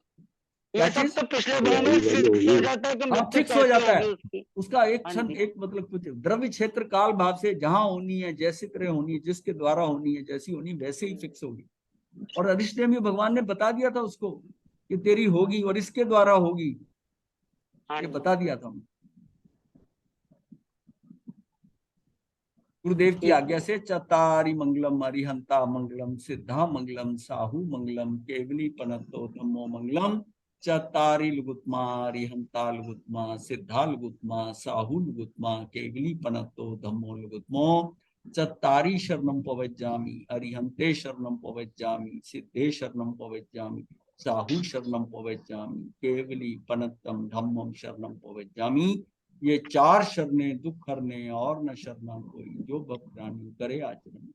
क्या ये सब चीज? तो पिछले भाव में फिक्स हो जाता है कि हाँ मृत्यु फिक्स हो कैसे जाता होगी है, उसकी। उसका एक हाँ क्षण, जी। एक मतलब कुछ द्रव्य क्षेत्र काल भाव से जहां होनी है, जैसी तरह होनी है, जिसके द्वारा होनी है, जैसी होनी वैसे ही फिक्स होगी। और अरिष्ट में भगवान ने बता दिया था उसको कि तेरी होगी और इसके द्वारा होगी, हाँ ये जी। बता दिया था। गुरुदेव की ठीक। आज्ञा से चतारी मंगलम अरिहंता मंगलम सिद्धा मंगलम साहू मंगलम केवली पनतो धम्मो मंगलम। चतारी लुगुत्मा अरिहंता लुगुत्मा सिद्धा लुगुत्मा साहू लुगुत्मा केवली पनतो धम्मो लुगुत्मो। चतारी शरणम पवज्जामि अरिहंते शरणम पवज्जामि सिद्धे शरणम पवज्जामि साहू शरणम पवज्जामि केवली पनतम धम्मम शरणम पवज्जामि। ये 4 शरणें दुख हरने और न शरणा कोई, जो भक्त प्राणी करे आचरण।